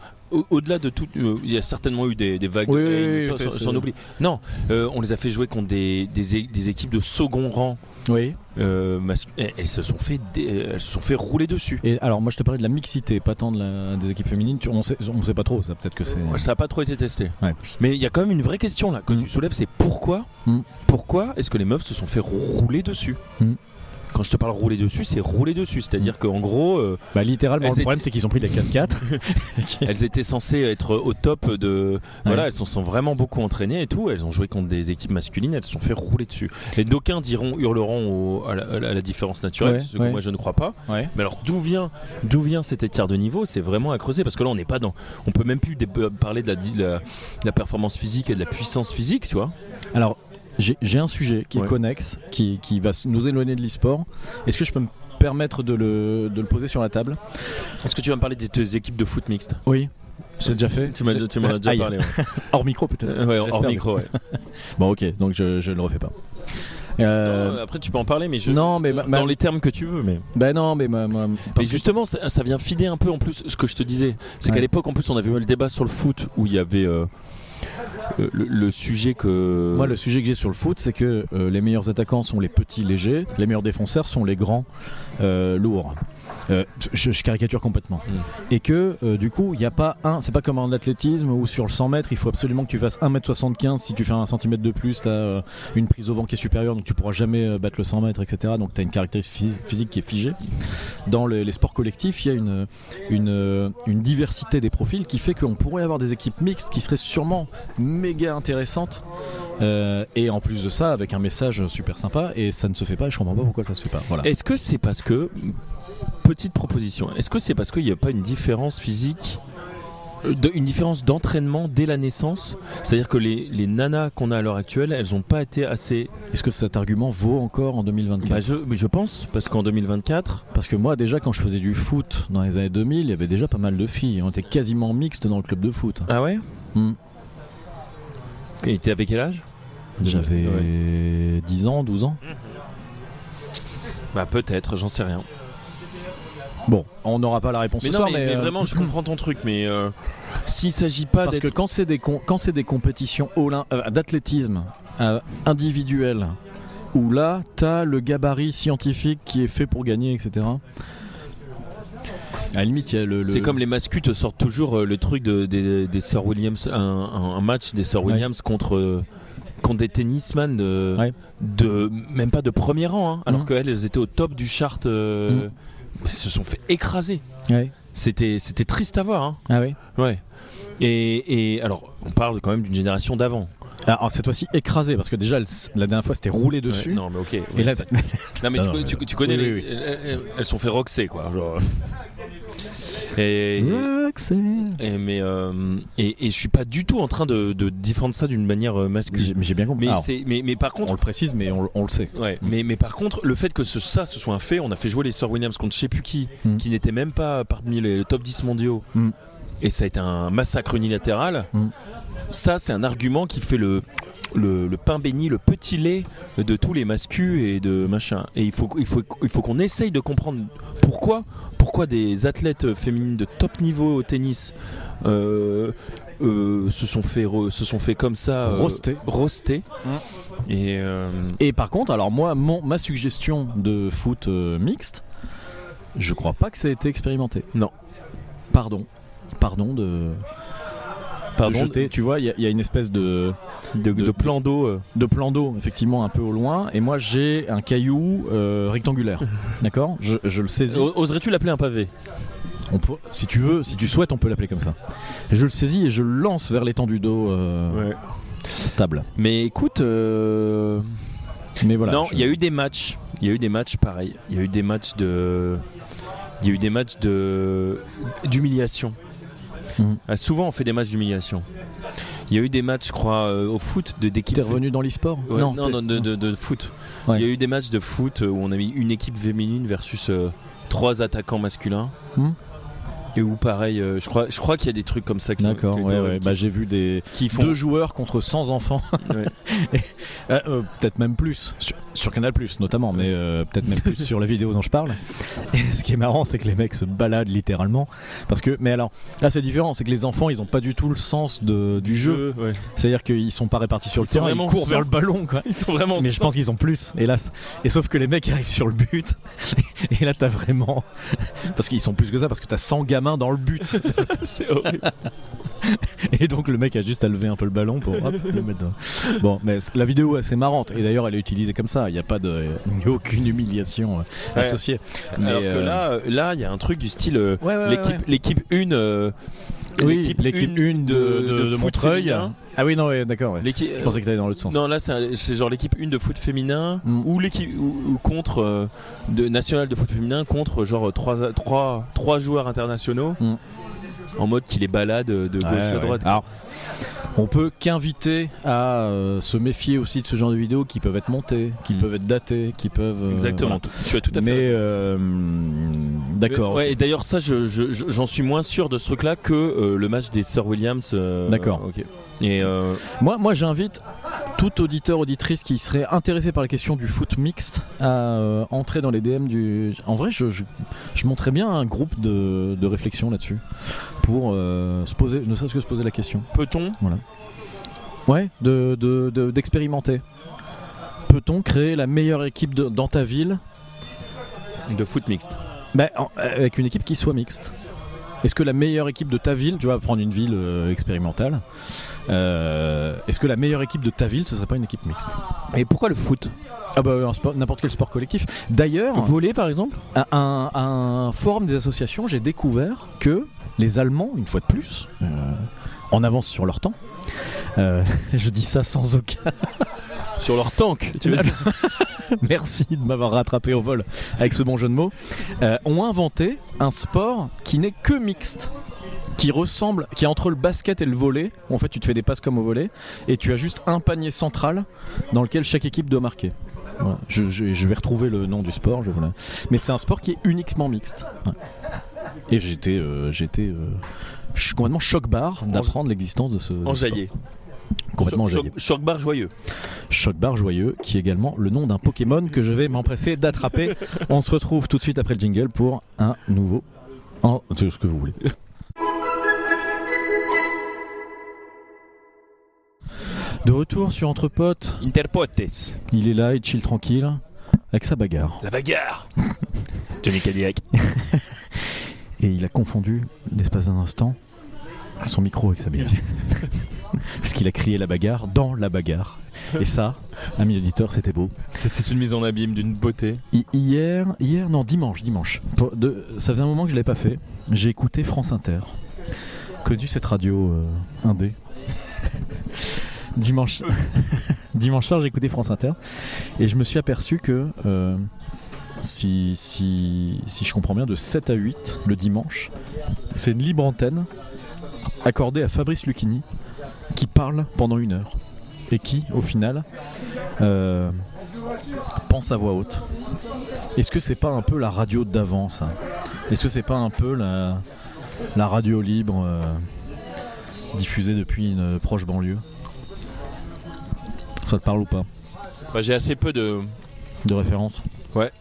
Au-delà de tout, il y a certainement eu des vagues. Oui, sans oubli. Non, on les a fait jouer contre des équipes de second rang. Oui. Elles se sont fait rouler dessus. Et alors moi je te parlais de la mixité, pas tant des équipes féminines. On sait pas trop, ça peut-être que c'est. Ouais, ça a pas trop été testé. Ouais. Mais il y a quand même une vraie question là que tu soulèves, c'est pourquoi est-ce que les meufs se sont fait rouler dessus? Quand je te parle rouler dessus, c'est rouler dessus. C'est-à-dire qu'en gros... littéralement, le problème, c'est qu'ils ont pris les 4x4. Elles étaient censées être au top de... Voilà, elles se sont vraiment beaucoup entraînées et tout. Elles ont joué contre des équipes masculines, elles se sont fait rouler dessus. Et d'aucuns hurleront à la différence naturelle, ce que moi je ne crois pas. Ouais. Mais alors, d'où vient cet écart de niveau? C'est vraiment à creuser, parce que là, on n'est pas dans... On peut même plus parler de la performance physique et de la puissance physique, tu vois. Alors... J'ai un sujet qui est connexe, qui va nous éloigner de l'e-sport. Est-ce que je peux me permettre de le poser sur la table? Est-ce que tu vas me parler des équipes de foot mixte? Oui, j'ai déjà fait. Tu m'en as déjà parlé. Ouais. Hors micro peut-être. Ouais, hors micro, ouais. Bon, ok, donc je ne le refais pas. Non, après tu peux en parler, mais dans les termes que tu veux. Mais mais justement, ça vient fider un peu en plus ce que je te disais. C'est qu'à l'époque, en plus, on avait eu le débat sur le foot où il y avait... le sujet que... Moi, le sujet que j'ai sur le foot, c'est que les meilleurs attaquants sont les petits légers, les meilleurs défenseurs sont les grands lourds. Je caricature complètement. Et que du coup, il n'y a pas c'est pas comme en athlétisme où sur le 100 mètres, il faut absolument que tu fasses 1m75. Si tu fais 1 cm de plus, tu as une prise au vent qui est supérieure, donc tu pourras jamais battre le 100 mètres, etc. Donc tu as une caractéristique physique qui est figée. Dans les sports collectifs, il y a une diversité des profils qui fait qu'on pourrait avoir des équipes mixtes qui seraient sûrement méga intéressantes. Et en plus de ça, avec un message super sympa, et ça ne se fait pas, et je comprends pas pourquoi ça se fait pas. Voilà. Est-ce que c'est parce que... Petite proposition, est-ce que c'est parce qu'il n'y a pas une différence physique, une différence d'entraînement dès la naissance? C'est-à-dire que les nanas qu'on a à l'heure actuelle, elles n'ont pas été assez... Est-ce que cet argument vaut encore en 2024? Je pense, parce qu'en 2024... Parce que moi déjà quand je faisais du foot dans les années 2000, il y avait déjà pas mal de filles, on était quasiment mixtes dans le club de foot. Ah ouais? Et t'es avec quel âge? J'avais 10 ans, 12 ans. Bah peut-être, j'en sais rien. Bon, on n'aura pas la réponse ce soir, mais vraiment, je comprends ton truc, mais s'il s'agit pas parce que quand c'est des compétitions d'athlétisme individuelles, où là, t'as le gabarit scientifique qui est fait pour gagner, etc. À la limite, il y a c'est comme les mascus te sortent toujours le truc des Sir Williams, un match des Sir Williams contre des tennisman de même pas de premier rang, alors qu'elles étaient au top du chart. Elles se sont fait écraser. Ouais. C'était triste à voir. Ah oui. Ouais. Et alors, on parle quand même d'une génération d'avant. Alors cette fois-ci écrasée, parce que déjà la dernière fois c'était roulé dessus. Ouais, non mais ok. Ouais, et là, non mais tu connais elles sont fait roxer quoi. Genre. Et je suis pas du tout en train de défendre ça d'une manière masculine. J'ai bien compris. Mais par contre, on le précise, mais on le sait. Ouais, mais par contre, le fait que ce soit un fait, on a fait jouer les sœurs Williams contre je sais plus qui n'était même pas parmi les top 10 mondiaux, et ça a été un massacre unilatéral. Ça, c'est un argument qui fait le pain béni, le petit lait de tous les mascus et de machin. Et il faut qu'on essaye de comprendre pourquoi des athlètes féminines de top niveau au tennis se sont fait comme ça roaster. Et par contre, alors moi, ma suggestion de foot mixte, je crois pas que ça a été expérimenté. Non. Pardon de jeter. Tu vois, il y a une espèce de plan d'eau. De plan d'eau, effectivement, un peu au loin. Et moi, j'ai un caillou rectangulaire. D'accord ? Je le saisis. Oserais-tu l'appeler un pavé ? Si tu veux, si tu souhaites, on peut l'appeler comme ça. Je le saisis et je le lance vers l'étendue d'eau stable. Mais écoute, mais voilà. Non, il y a eu des matchs. Pareil. Il y a eu des matchs d'humiliation. Souvent on fait des matchs d'humiliation. Il y a eu des matchs, je crois, au foot d'équipe. T'es revenu dans l'e-sport ? Non, de foot. Il y a eu des matchs de foot où on a mis une équipe féminine versus 3 attaquants masculins. Et où pareil, je crois qu'il y a des trucs comme ça qui D'accord, j'ai vu deux joueurs contre 100 enfants. Peut-être même plus sur Canal+, notamment, mais peut-être même plus sur la vidéo dont je parle. Et ce qui est marrant, c'est que les mecs se baladent littéralement mais alors là c'est différent, c'est que les enfants ils ont pas du tout le sens du jeu. C'est-à-dire qu'ils sont pas répartis sur le terrain, ils courent vers le ballon quoi. Ils sont vraiment mais je pense qu'ils sont plus, hélas. Et sauf que les mecs arrivent sur le but et là t'as vraiment parce qu'ils sont plus que ça, parce que t'as 100 gamins dans le but. C'est horrible. Et donc le mec a juste à lever un peu le ballon pour le mettre dans... Bon, mais la vidéo est assez marrante et d'ailleurs elle est utilisée comme ça, il n'y a aucune humiliation associée. Mais alors que là il y a un truc du style l'équipe 1 l'équipe 1 de Montreuil. Féminin. Ah oui, non, d'accord. Je pensais que t'allais dans l'autre sens. Non, là c'est genre l'équipe 1 de foot féminin ou l'équipe ou contre nationale de foot féminin contre genre 3 joueurs internationaux. En mode qui les balade de gauche à droite. Alors, on peut qu'inviter à se méfier aussi de ce genre de vidéos qui peuvent être montées, qui peuvent être datées, qui peuvent... Exactement, tu as tout à fait raison. D'accord. Et d'ailleurs ça, j'en suis moins sûr de ce truc-là que le match des Sœurs Williams. D'accord. Okay. Et moi j'invite tout auditeur, auditrice qui serait intéressé par la question du foot mixte à entrer dans les DM du... En vrai, je monterais bien un groupe de réflexion là-dessus pour se poser, ne serait-ce que se poser la question. Peut-on ? Voilà. Ouais, d'expérimenter. Peut-on créer la meilleure équipe dans ta ville de foot mixte ? Avec une équipe qui soit mixte. Est-ce que la meilleure équipe de ta ville, tu vas prendre une ville expérimentale, est-ce que la meilleure équipe de ta ville, ce serait pas une équipe mixte ? Et pourquoi le foot ? N'importe quel sport collectif. D'ailleurs, volley par exemple ? À un forum des associations, j'ai découvert que les Allemands, une fois de plus, en avance sur leur temps, je dis ça sans aucun... Sur leur tank, tu veux dire. Merci de m'avoir rattrapé au vol avec ce bon jeu de mots. Ont inventé un sport qui n'est que mixte, qui est entre le basket et le volley. En fait, tu te fais des passes comme au volley et tu as juste un panier central dans lequel chaque équipe doit marquer. Voilà. Je vais retrouver le nom du sport. Mais c'est un sport qui est uniquement mixte. Ouais. Et j'étais complètement choc-barre d'apprendre l'existence de ce enjaillé. Sport. Complètement enjaillé. Choc-barre joyeux. Choc-barre joyeux, qui est également le nom d'un Pokémon que je vais m'empresser d'attraper. On se retrouve tout de suite après le jingle pour un nouveau... C'est ce que vous voulez. De retour sur Entre Potes. Interpotes. Il est là, il chill tranquille, avec sa bagarre. La bagarre. Johnny Cadillac. Et il a confondu, l'espace d'un instant, son micro avec sa bière. Parce qu'il a crié la bagarre dans la bagarre. Et ça, amis auditeurs, c'était beau. C'était une mise en abîme d'une beauté. Dimanche. Ça faisait un moment que je l'avais pas fait. J'ai écouté France Inter. Connu cette radio indé. Dimanche soir, j'ai écouté France Inter. Et je me suis aperçu que si je comprends bien, de 7 à 8 le dimanche. C'est une libre antenne accordée à Fabrice Lucchini qui parle pendant 1 heure et qui, au final, pense à voix haute. Est-ce que c'est pas un peu la radio d'avant, ça ? Est-ce que c'est pas un peu la radio libre diffusée depuis une proche banlieue ? Ça te parle ou pas ? Bah, j'ai assez peu de références. Ouais.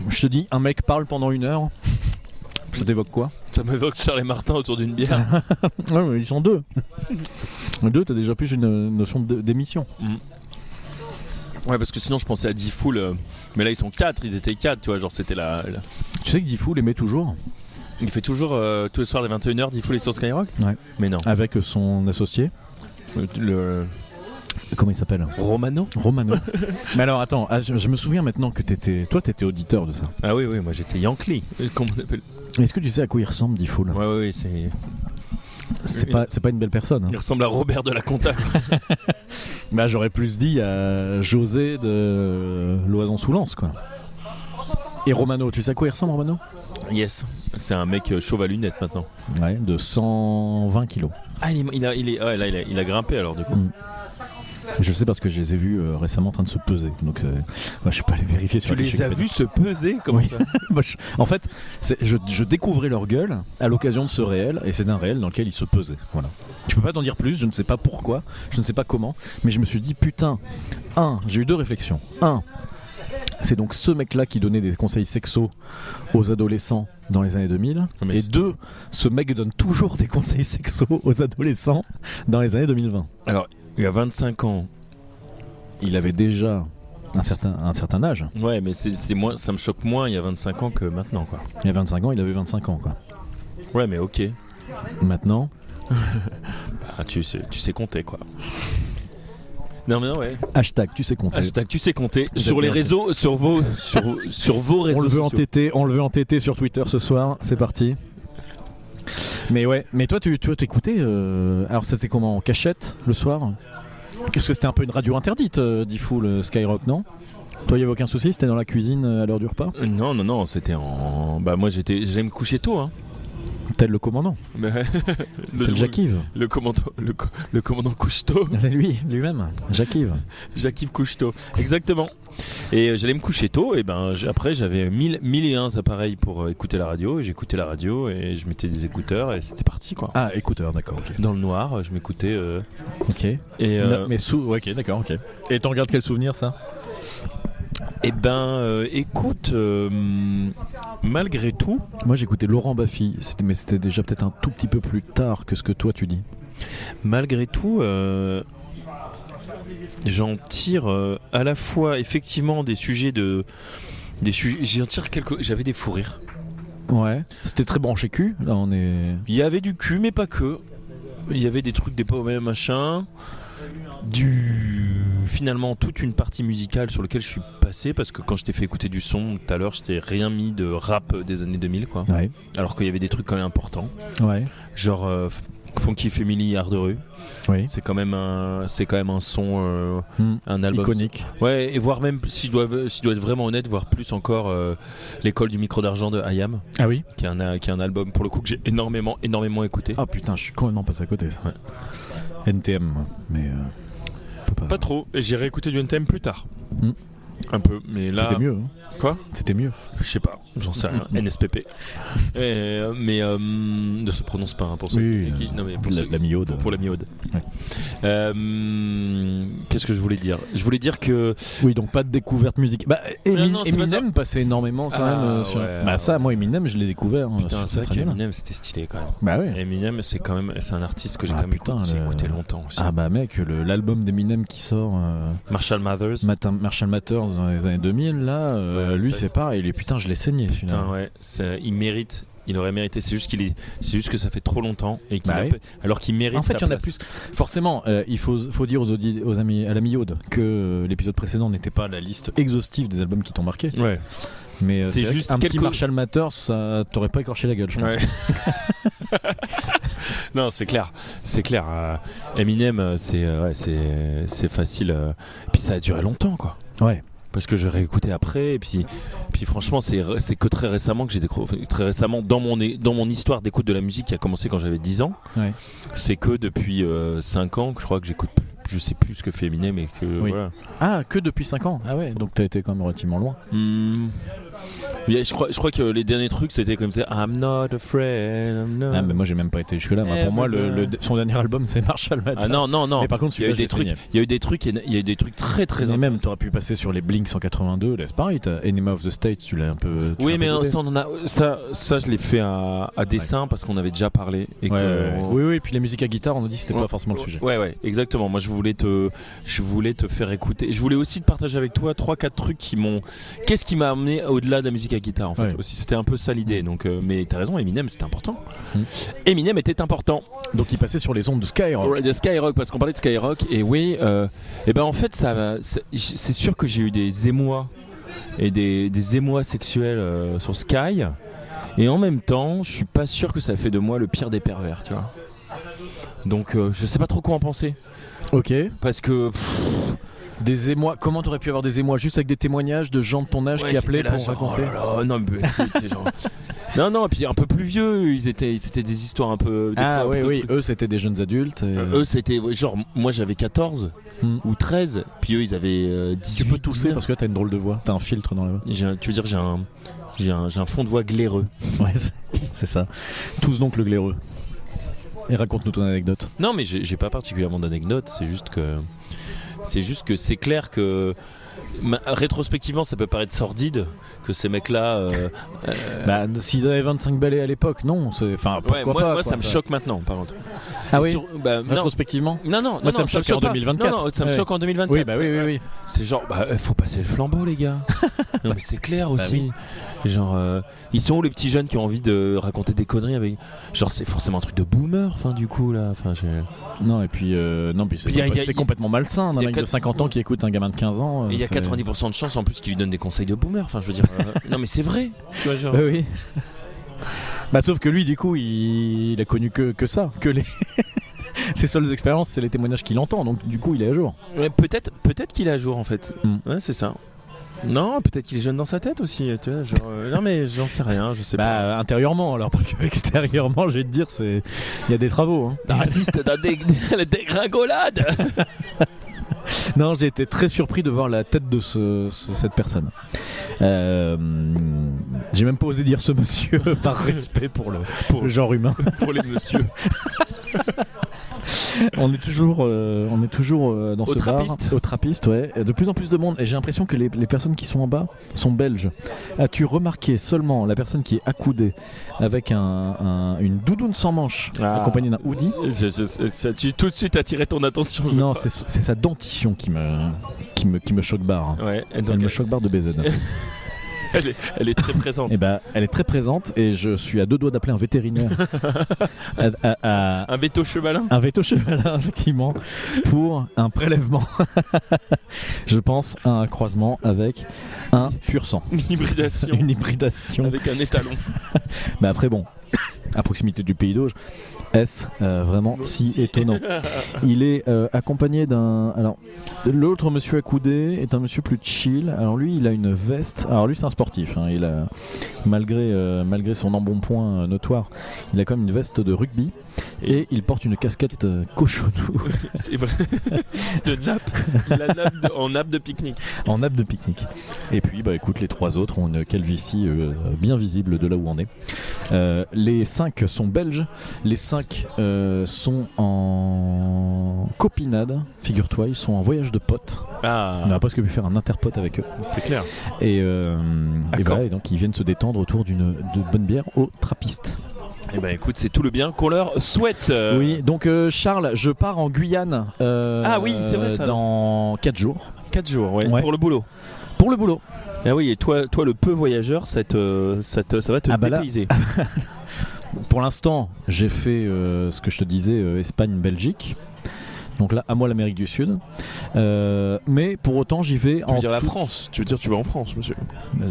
Je te dis, un mec parle pendant 1 heure, ça t'évoque quoi ? Ça m'évoque Charles et Martin autour d'une bière. Ouais, mais ils sont 2. 2, t'as déjà plus une notion d'émission. Ouais, parce que sinon je pensais à D-Fool, mais là ils sont 4, ils étaient 4, tu vois, genre c'était la... Tu sais que D-Fool aimait toujours ? Il fait toujours tous les soirs à 21h, D-Fool est sur Skyrock ? Ouais. Mais non. Avec son associé. Comment il s'appelle ? Romano. Mais alors attends, je me souviens maintenant que t'étais auditeur de ça. Ah oui, moi j'étais Yankee, comment on appelle ? Est-ce que tu sais à quoi il ressemble, D-Fool ? Ouais, c'est pas une belle personne. Hein. Il ressemble à Robert de la Conta. Bah j'aurais plus dit à José de Loison-sous-Lens, quoi. Et Romano, tu sais à quoi il ressemble, Romano ? Yes, c'est un mec chauve à lunettes maintenant. Ouais, de 120 kilos. Ah, il a grimpé alors du coup. Je sais parce que je les ai vus récemment en train de se peser. Donc je suis pas allé vérifier sur Tu les as vus se peser ? Comment ça ? En fait, je découvrais leur gueule à l'occasion de ce réel, et c'est un réel dans lequel ils se pesaient. Voilà. Je peux pas t'en dire plus, je ne sais pas pourquoi, je ne sais pas comment, mais je me suis dit putain, j'ai eu 2 réflexions. C'est donc ce mec-là qui donnait des conseils sexos aux adolescents dans les années 2000. Et 2, ce mec donne toujours des conseils sexos aux adolescents dans les années 2020. Alors, il y a 25 ans. Il avait déjà un certain âge. Ouais, mais c'est moins, ça me choque moins il y a 25 ans que maintenant, quoi. Il y a 25 ans, il avait 25 ans, quoi. Ouais, mais ok. Maintenant bah, tu sais compter, quoi. Non, ouais. Hashtag tu sais compter. Hashtag tu sais compter. Sur les réseaux, sur vos réseaux. On le veut entêter sur Twitter ce soir, c'est parti. Mais ouais, mais toi tu t'écoutais alors ça c'est comment, en cachette le soir ? Qu'est-ce que c'était un peu une radio interdite, D-Fool, Skyrock, non ? Toi, il n'y avait aucun souci, c'était dans la cuisine à l'heure du repas ? Non, c'était en... Bah moi j'allais me coucher tôt, hein. Tel le commandant. Tel Jacques-Yves. Le commandant Cousteau. C'est lui-même, Jacques-Yves. Jacques-Yves Cousteau, exactement. Et j'allais me coucher tôt, et ben après j'avais 1001 appareils pour écouter la radio, et j'écoutais la radio, et je mettais des écouteurs, et c'était parti, quoi. Ah, écouteurs, d'accord, ok. Dans le noir, je m'écoutais... Ok. Et, mais ok, d'accord, ok. Et t'en regardes quel souvenir, ça ? Eh ben, écoute, malgré tout... Moi j'écoutais Laurent Baffy, mais c'était déjà peut-être un tout petit peu plus tard que ce que toi tu dis. Malgré tout, j'en tire à la fois effectivement des sujets j'en tire quelques... J'avais des fous rires. Ouais, c'était très branché cul, là on est... Il y avait du cul, mais pas que. Il y avait des trucs, des poèmes, machin... Finalement toute une partie musicale sur laquelle je suis passé, parce que quand je t'ai fait écouter du son tout à l'heure, je t'ai rien mis de rap des années 2000, quoi. Ouais. Alors qu'il y avait des trucs quand même importants. Ouais. Genre Funky Family, Art de rue. Oui. C'est quand même un son, un album iconique. Ouais, et voire même, si je dois être vraiment honnête, voire plus encore, l'école du micro d'argent de IAM. Ah oui. Qui est un album pour le coup que j'ai énormément écouté. Ah putain, je suis complètement passé à côté, ça. Ouais. NTM, mais pas trop. Et j'ai réécouté du NTM plus tard. Un peu, mais là... C'était mieux, hein. Quoi ? C'était mieux. Je sais pas, j'en sais rien. NSPP. Mais ne se prononce pas, hein, pour ceux qui... Non, mais pour la mi-aude. Pour la mi-aude. Ouais. Qu'est-ce que je voulais dire ? Je voulais dire que... Oui, donc pas de découverte musique. Bah, Eminem passait énormément quand même sur... Ouais, bah ça, moi Eminem, je l'ai découvert. Putain, c'est vrai qu'Eminem, c'était stylé quand même. Bah ouais. Eminem, c'est un artiste que j'ai quand même écouté longtemps aussi. Ah bah mec, l'album d'Eminem qui sort... Marshall Mathers dans les années 2000, là... lui c'est pareil, putain je l'ai saigné celui-là. Putain ouais, il aurait mérité, c'est juste que ça fait trop longtemps et qu'il alors qu'il mérite. En fait, il y en a plus. Forcément, il faut dire aux amis à la mi-aude que l'épisode précédent n'était pas la liste exhaustive des albums qui t'ont marqué. Ouais. Mais c'est juste un petit Marshall Mathers, ça t'aurait pas écorché la gueule, je pense. Ouais. Non, c'est clair. Eminem, c'est facile. Puis ça a duré longtemps, quoi. Ouais. parce que je réécoutais après et puis franchement c'est que très récemment que j'ai découvert, très récemment dans mon histoire d'écoute de la musique qui a commencé quand j'avais 10 ans. Ouais. C'est que depuis 5 ans que je crois que j'écoute plus. Je sais plus ce que fait Eminem, mais que voilà. Ah, que depuis 5 ans. Ah ouais, donc t'as été quand même relativement loin. Je crois que les derniers trucs c'était comme ça. I'm not afraid. Ah, mais moi j'ai même pas été jusque là. Pour moi, son dernier album c'est Marshall Mathers. Ah non. Mais par contre, il y a eu des trucs très très mais intéressants. même t'aurais pu passer sur les Blink 182, c'est pareil. T'as Enema of the State, tu l'as un peu. Oui, mais ça je l'ai fait à dessein parce qu'on avait déjà parlé. Et oui, puis les musiques à guitare, on a dit que c'était pas forcément le sujet. Ouais, exactement. Moi je voulais te faire écouter. Je voulais aussi te partager avec toi 3-4 trucs qu'est-ce qui m'a amené au-delà de la musique à guitare en fait. Aussi, c'était un peu ça l'idée. Donc, mais t'as raison, Eminem c'était important. Eminem était important. Donc il passait sur les ondes de Skyrock. De Skyrock, parce qu'on parlait de Skyrock. Et oui, et ben en fait c'est sûr que j'ai eu des émois et des émois sexuels sur Sky. Et en même temps, je suis pas sûr que ça fait de moi le pire des pervers, tu vois. Donc je sais pas trop quoi en penser. Ok. Parce que des émois. Comment t'aurais pu avoir des émois juste avec des témoignages de gens de ton âge qui appelaient pour raconter. Oh là là, non, mais c'est genre. Non, et puis un peu plus vieux, c'était des histoires un peu. Oui, eux c'était des jeunes adultes. Eux c'était genre, moi j'avais 14 ou 13, puis eux ils avaient 18. Tu peux tousser parce que t'as une drôle de voix, t'as un filtre dans la voix. Tu veux dire, j'ai un fond de voix glaireux. Ouais, c'est ça. Tousse donc le glaireux. Et raconte-nous ton anecdote. Non, mais j'ai pas particulièrement d'anecdote, c'est juste que c'est clair que rétrospectivement ça peut paraître sordide que ces mecs-là s'ils avaient 25 balais à l'époque, non, enfin pourquoi pas. Moi ça me choque maintenant par contre. Ah oui. Rétrospectivement. Non, ça me choque en 2024. Non, ça me choque en 2024. Oui. C'est genre faut passer le flambeau les gars. Non mais c'est clair aussi. Genre ils sont où les petits jeunes qui ont envie de raconter des conneries avec genre c'est forcément un truc de boomer du coup là, Non, et puis c'est complètement malsain d'un mec de 50 ans qui écoute un gamin de 15 ans. Et il y a 90% de chances en plus qu'il lui donne des conseils de boomer. Enfin, je veux dire, non mais c'est vrai. Tu vois, genre... Oui. Sauf que lui, du coup, il a connu que ça, que les ses seules expériences, c'est les témoignages qu'il entend. Donc, du coup, il est à jour. Ouais, peut-être qu'il est à jour en fait. Ouais, c'est ça. Non, peut-être qu'il est jeune dans sa tête aussi, tu vois, genre, non mais j'en sais rien, je sais pas. Intérieurement, alors parce que extérieurement, je vais te dire, il y a des travaux. T'assistes dans des dégringolades. Non, j'ai été très surpris de voir la tête de cette personne. J'ai même pas osé dire ce monsieur par respect pour le genre humain. Pour les messieurs. On est toujours dans ce bar, au Trappiste, ouais. De plus en plus de monde, et j'ai l'impression que les personnes qui sont en bas sont belges. As-tu remarqué seulement la personne qui est accoudée avec une doudoune sans manche accompagnée d'un hoodie? Tu tout de suite attiré ton attention. Non, c'est sa dentition qui me choque barre. Ouais, elle me choque barre de BZ. Elle est très présente. Elle est très présente et je suis à 2 doigts d'appeler un vétérinaire. Un véto-chevalin. Un véto-chevalin, effectivement, pour un prélèvement. Je pense à un croisement avec un pur sang. Une hybridation. Avec un étalon. Après bon, à proximité du Pays d'Auge, est-ce vraiment si étonnant? Il est accompagné d'un... Alors, l'autre monsieur accoudé est un monsieur plus chill. Alors lui, il a une veste. Alors lui, c'est un sportif. Il a, malgré son embonpoint notoire, il a quand même une veste de rugby. Et il porte une casquette cochonou. C'est vrai. De nappe. En nappe de pique-nique. En nappe de pique-nique. Et puis, écoute, les 3 autres ont une calvitie bien visible de là où on est. Les 5 sont belges. Les 5 sont en copinade. Figure-toi, ils sont en voyage de potes. On n'a presque pu faire un interpote avec eux. C'est clair. Et voilà, et donc ils viennent se détendre autour de bonne bière au Trappiste. Écoute, c'est tout le bien qu'on leur souhaite. Oui, donc Charles, je pars en Guyane oui, c'est vrai, ça, dans 4 jours. 4 jours, ouais. Pour le boulot. Pour le boulot. Ah oui, et toi le peu voyageur, ça va te dépayser. Pour l'instant, j'ai fait ce que je te disais, Espagne-Belgique. Donc là, à moi l'Amérique du Sud. Mais pour autant, j'y vais Tu veux dire la France? Tu veux dire tu vas en France, monsieur?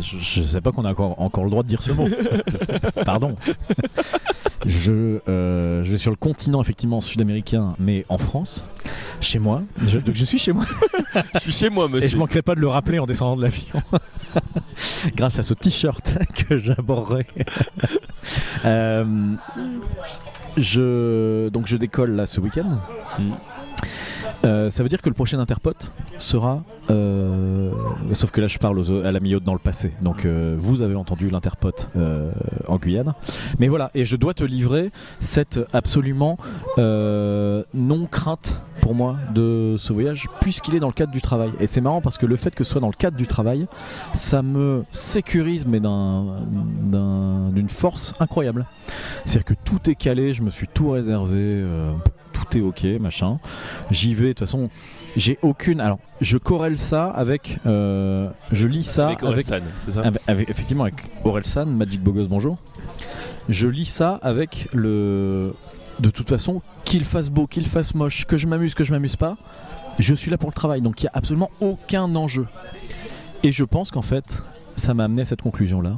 Je sais pas qu'on a encore le droit de dire ce mot. Pardon. Je vais sur le continent effectivement sud-américain, mais en France. Chez moi. Donc je suis chez moi. Je suis chez moi, monsieur. Et je manquerai pas de le rappeler en descendant de l'avion. Grâce à ce t-shirt que j'aborderai. Donc je décolle là ce week-end. Ça veut dire que le prochain Interpote sera sauf que là je parle à la mi-haute dans le passé, donc vous avez entendu l'Interpote en Guyane, mais voilà, et je dois te livrer cette absolument non crainte pour moi de ce voyage, puisqu'il est dans le cadre du travail. Et c'est marrant parce que le fait que ce soit dans le cadre du travail, ça me sécurise, mais d'une force incroyable. C'est-à-dire que tout est calé, je me suis tout réservé, tout est ok, machin. J'y vais, de toute façon, j'ai aucune. Alors, je corrèle ça avec. Je lis ça avec Orelsan, c'est ça ? Effectivement, avec Orelsan, Magic Bogos, bonjour. Je lis ça avec le. De toute façon, qu'il fasse beau, qu'il fasse moche, que je m'amuse pas, je suis là pour le travail. Donc, il n'y a absolument aucun enjeu. Et je pense qu'en fait, ça m'a amené à cette conclusion-là.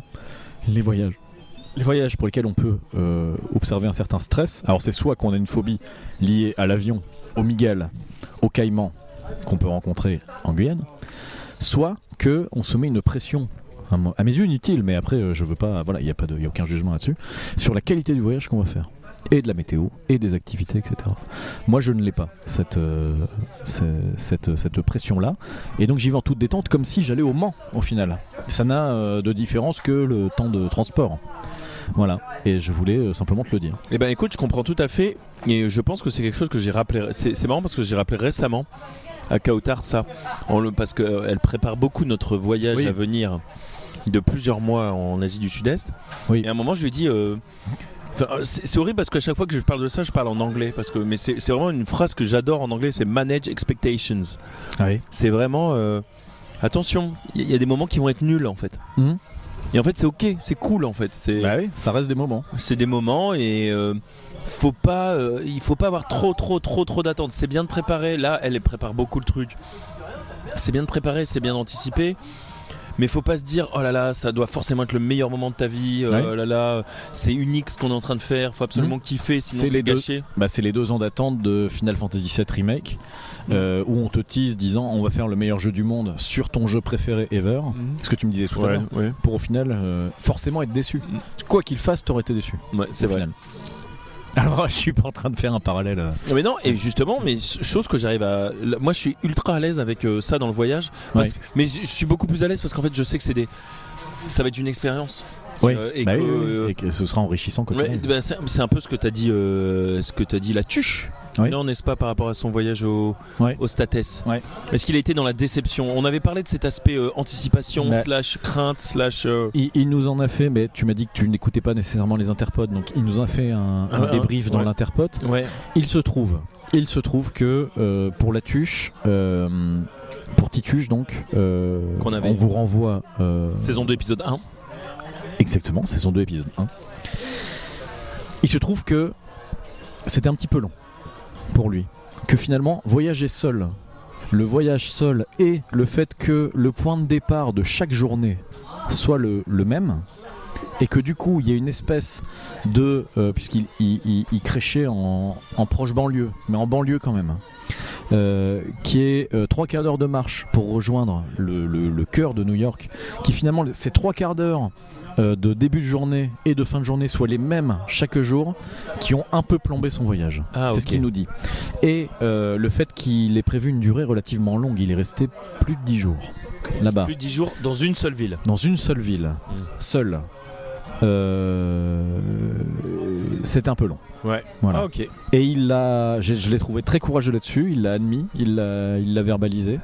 Les voyages pour lesquels on peut observer un certain stress. Alors c'est soit qu'on a une phobie liée à l'avion, au Miguel, au Caïman qu'on peut rencontrer en Guyane, soit qu'on se met une pression, à mes yeux inutile, mais après je veux pas, voilà, il n'y a aucun jugement là-dessus, sur la qualité du voyage qu'on va faire. Et de la météo, et des activités, etc. Moi je ne l'ai pas, cette pression-là. Et donc j'y vais en toute détente, comme si j'allais au Mans au final. Ça n'a de différence que le temps de transport. Voilà, et je voulais simplement te le dire. Eh ben écoute, je comprends tout à fait, et je pense que c'est quelque chose que j'ai rappelé. C'est marrant parce que j'ai rappelé récemment à Kautar ça, parce qu'elle prépare beaucoup notre voyage à venir de plusieurs mois en Asie du Sud-Est. Oui. Et à un moment je lui ai dit... c'est horrible parce qu'à chaque fois que je parle de ça, je parle en anglais, mais c'est vraiment une phrase que j'adore en anglais, c'est manage expectations. Ah oui. C'est vraiment attention, il y a des moments qui vont être nuls en fait. Mmh. Et en fait c'est ok, c'est cool en fait. Bah oui, ça reste des moments. C'est des moments et il faut pas avoir trop d'attentes. C'est bien de préparer. Là, elle prépare beaucoup le truc. C'est bien de préparer, c'est bien d'anticiper. Mais faut pas se dire oh là là, ça doit forcément être le meilleur moment de ta vie, oh là là, c'est unique ce qu'on est en train de faire, faut absolument kiffer, sinon c'est gâché. C'est les 2 ans d'attente de Final Fantasy VII Remake, où on te tease disant on va faire le meilleur jeu du monde sur ton jeu préféré ever, ce que tu me disais tout à l'heure, pour au final forcément être déçu. Quoi qu'il fasse, t'aurais été déçu. Ouais, c'est vrai. Final. Alors je suis pas en train de faire un parallèle. Mais non, et justement, mais chose que j'arrive à... Moi je suis ultra à l'aise avec ça dans le voyage, mais je suis beaucoup plus à l'aise parce qu'en fait je sais que ça va être une expérience. Oui, et que ce sera enrichissant. C'est un peu ce que t'as dit, la tuche. Non, n'est-ce pas, par rapport à son voyage au States. Est-ce qu'il a été dans la déception ? On avait parlé de cet aspect anticipation / crainte / Il nous en a fait, mais tu m'as dit que tu n'écoutais pas nécessairement les Interpodes, donc il nous a fait un débrief dans l'Interpode. Il se trouve que pour la tuche, pour Tituche donc, on vous renvoie saison 2 épisode 1. Exactement, saison 2 épisode 1. Il se trouve que c'était un petit peu long pour lui, que finalement voyager seul, le voyage seul et le fait que le point de départ de chaque journée soit le même, et que du coup il y a une espèce de puisqu'il créchait en proche banlieue, mais en banlieue quand même, qui est 3 quarts d'heure de marche pour rejoindre le cœur de New York, qui finalement ces 3 quarts d'heure de début de journée et de fin de journée soient les mêmes chaque jour, qui ont un peu plombé son voyage. C'est ce qu'il nous dit. Et le fait qu'il ait prévu une durée relativement longue, il est resté plus de 10 jours là-bas. Plus de 10 jours dans une seule ville. Seul. C'était un peu long. Ouais. Voilà. Ah, ok. Et je l'ai trouvé très courageux là-dessus. Il l'a admis, il l'a verbalisé.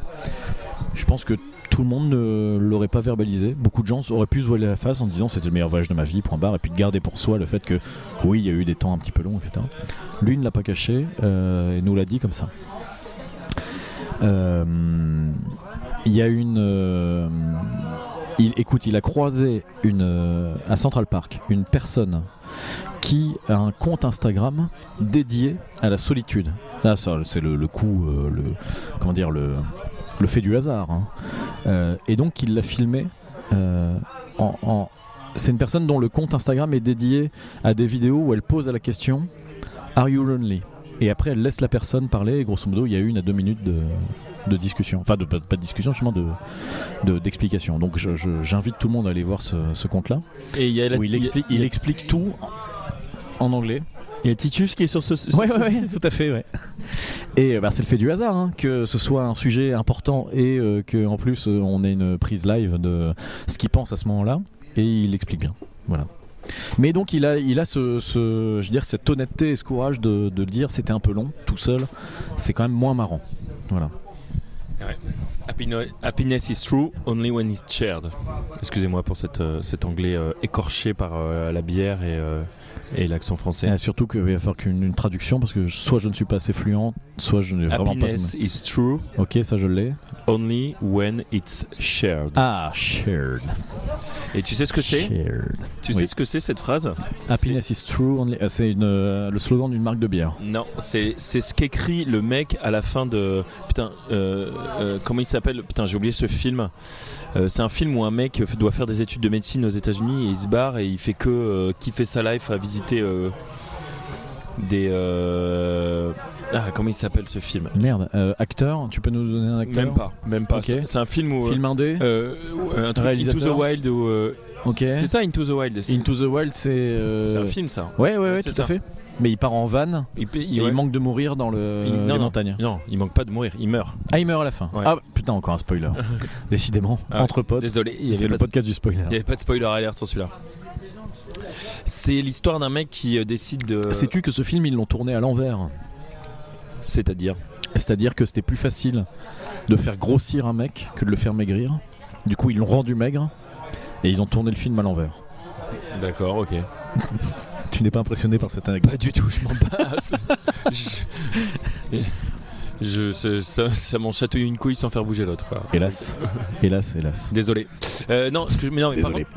Je pense que tout le monde ne l'aurait pas verbalisé. Beaucoup de gens auraient pu se voiler la face en disant c'était le meilleur voyage de ma vie, point barre, et puis de garder pour soi le fait que oui, il y a eu des temps un petit peu longs, etc. Lui, il ne l'a pas caché et nous l'a dit comme ça. Il y a il a croisé à Central Park une personne qui a un compte Instagram dédié à la solitude. Là, ça, c'est le coup, le fait du hasard. Et donc, il l'a filmé. C'est une personne dont le compte Instagram est dédié à des vidéos où elle pose à la question Are you lonely ? Et après, elle laisse la personne parler. Et grosso modo, il y a 1 à 2 minutes de discussion. Enfin, pas de discussion, justement, d'explication. Donc, j'invite tout le monde à aller voir ce conte-là. Et où il explique tout en anglais. Il y a Titus qui est sur ce. Ouais, tout à fait, ouais. Et c'est le fait du hasard, hein, que ce soit un sujet important et qu'en plus on ait une prise live de ce qu'il pense à ce moment-là. Et il explique bien. Voilà. Mais donc il a je veux dire, cette honnêteté et ce courage de le dire. C'était un peu long, tout seul. C'est quand même moins marrant. Voilà. Ouais. Happiness is true only when it's shared. Excusez-moi pour cet anglais écorché par la bière et l'accent français. Surtout qu'il va falloir qu'une traduction parce que soit je ne suis pas assez fluent, soit je n'ai vraiment pas. Happiness is true. Ok, ça je l'ai. Only when it's shared. Ah, shared. Et tu sais ce que c'est ? Shared. Tu sais ce que c'est cette phrase ? Happiness is true only. C'est le slogan d'une marque de bière. Non, c'est ce qu'écrit le mec à la fin de. Putain, comment il s'appelle ? Putain, j'ai oublié ce film. C'est un film où un mec doit faire des études de médecine aux États-Unis et il se barre et il fait que kiffer sa life à visiter des. Comment il s'appelle ce film ? Merde, acteur, tu peux nous donner un acteur ? Même pas. Okay. C'est un film où. Film indé un truc Into the Wild où. Ok. C'est ça, Into the Wild. Into the Wild, c'est un film, ça. Ouais, tout à fait. Mais il part en van. Il manque de mourir dans les montagnes. Non, il manque pas de mourir, il meurt. Ah, il meurt à la fin. Ouais. Ah putain, encore un spoiler. Décidément, entre potes. Désolé, c'est le podcast du spoiler. Il n'y avait pas de spoiler alert sur celui-là. C'est l'histoire d'un mec qui décide de. Sais-tu que ce film, ils l'ont tourné à l'envers ? C'est-à-dire que c'était plus facile de faire grossir un mec que de le faire maigrir. Du coup, ils l'ont rendu maigre et ils ont tourné le film à l'envers. D'accord, ok. Tu n'es pas impressionné par cette anecdote ? Pas du tout, je m'en passe. Ça m'en chatouille une couille sans faire bouger l'autre, quoi. Hélas. Désolé. Non, mais par contre.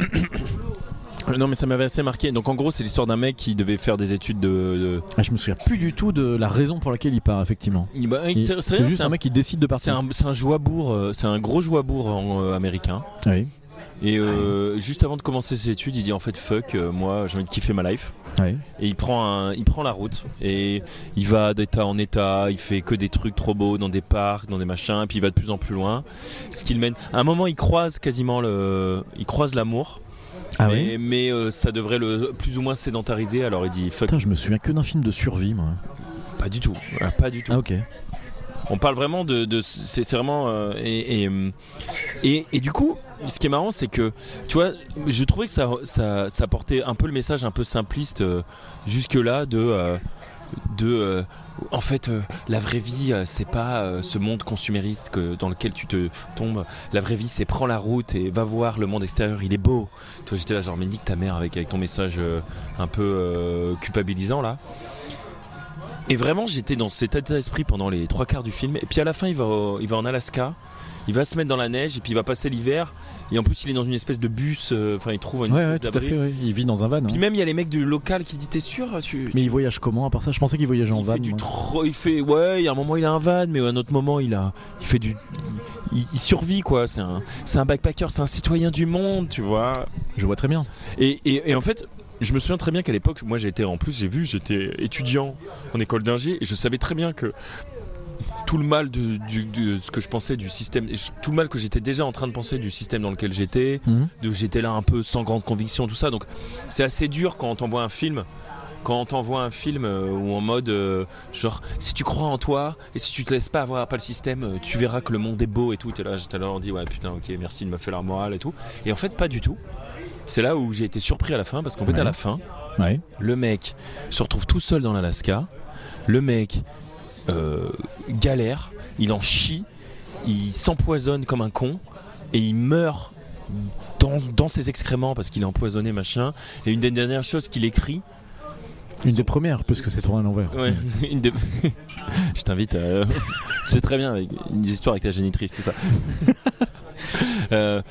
Non, mais ça m'avait assez marqué. Donc en gros, c'est l'histoire d'un mec qui devait faire des études de... Ah, je me souviens plus du tout de la raison pour laquelle il part, effectivement. C'est juste un mec qui décide de partir. C'est un jouabourg, c'est un gros jouabourg américain. Oui. Et juste avant de commencer ses études, il dit en fait fuck, moi j'ai envie de kiffer ma life. Oui. Et il prend la route et il va d'état en état, il fait que des trucs trop beaux dans des parcs, dans des machins, et puis il va de plus en plus loin. Ce qui le mène. À un moment, il croise quasiment il croise l'amour. Ah mais ça devrait le plus ou moins sédentariser, alors il dit fuck. Putain, je me souviens que d'un film de survie, moi. Pas du tout. Pas du tout. Ah, ok. On parle vraiment c'est vraiment et du coup, ce qui est marrant, c'est que tu vois, je trouvais que ça portait un peu le message un peu simpliste jusque là en fait, la vraie vie, c'est pas ce monde consumériste dans lequel tu te tombes. La vraie vie, c'est prends la route et va voir le monde extérieur, il est beau. Toi, j'étais là genre, mais nique ta mère avec ton message un peu culpabilisant là. Et vraiment, j'étais dans cet état d'esprit pendant les 3/4 du film. Et puis à la fin, il va en Alaska. Il va se mettre dans la neige et puis il va passer l'hiver. Et en plus, il est dans une espèce de bus. Enfin, il trouve une espèce d'abri. Tout à fait, ouais. Il vit dans un van. Puis même, il y a les mecs du local qui disent t'es sûr Mais il voyage comment à part ça ? Je pensais qu'il voyageait en van. Il y a un moment, il a un van, mais à un autre moment, il survit, quoi. C'est un backpacker, c'est un citoyen du monde, tu vois. Je vois très bien. Et en fait. Je me souviens très bien qu'à l'époque, moi j'étais étudiant en école d'ingé et je savais très bien que tout le mal de ce que je pensais du système, et tout le mal que j'étais déjà en train de penser du système dans lequel j'étais, j'étais là un peu sans grande conviction, tout ça. Donc c'est assez dur quand on t'envoie un film. Quand on t'envoie un film où en mode genre si tu crois en toi et si tu te laisses pas avoir par le système, tu verras que le monde est beau et tout. J'étais là, on dit ouais putain ok merci de me faire la morale et tout. Et en fait pas du tout. C'est là où j'ai été surpris à la fin parce qu'en fait à la fin, le mec se retrouve tout seul dans l'Alaska. Le mec galère, il en chie, il s'empoisonne comme un con et il meurt dans ses excréments parce qu'il est empoisonné machin. Et une des dernières choses qu'il écrit. Une des premières, parce que c'est tourné à l'envers. Ouais, je t'invite à. C'est très bien, avec une histoire avec ta génitrice, tout ça.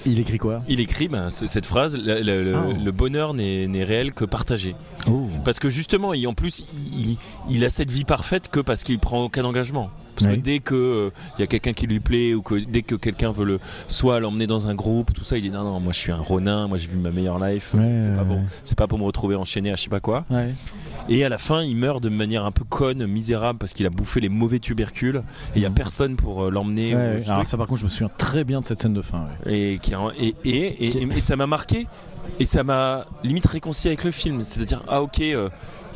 Il écrit quoi ? Il écrit cette phrase, le bonheur n'est réel que partagé. Oh. Parce que justement, en plus, il a cette vie parfaite que parce qu'il prend aucun engagement. Parce que dès qu'il y a quelqu'un qui lui plaît ou que dès que quelqu'un veut soit l'emmener dans un groupe, tout ça, il dit non, moi je suis un ronin, moi j'ai vu ma meilleure life, c'est pas bon, c'est pas pour me retrouver enchaîné à je sais pas quoi. Et à la fin, il meurt de manière un peu conne, misérable, parce qu'il a bouffé les mauvais tubercules. Et il n'y a personne pour l'emmener. Ouais, alors ça, par contre, je me souviens très bien de cette scène de fin. Ouais. Et ça m'a marqué. Et ça m'a limite réconcilié avec le film. C'est-à-dire, ok, il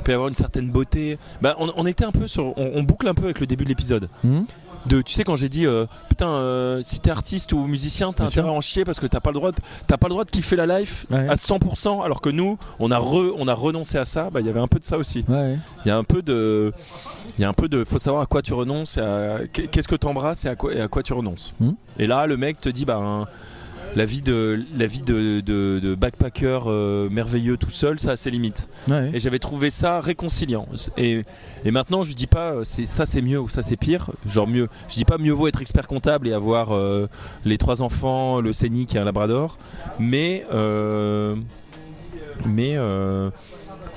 peut y avoir une certaine beauté. Bah, on était un peu sur. On boucle un peu avec le début de l'épisode. Tu sais, quand j'ai dit putain, si t'es artiste ou musicien, t'as intérêt à en chier parce que t'as pas le droit de kiffer la life à 100%, alors que nous on a renoncé à ça. Bah, il y avait un peu de ça aussi. Il y a un peu de faut savoir à quoi tu renonces, qu'est-ce que t'embrasses et à quoi tu renonces. Et là le mec te dit la vie de backpacker merveilleux tout seul, ça a ses limites. Et j'avais trouvé ça réconciliant. Et maintenant, je dis pas ça c'est mieux ou ça c'est pire. Genre mieux. Je dis pas mieux vaut être expert comptable et avoir les 3 enfants, le scénic et un labrador. Mais je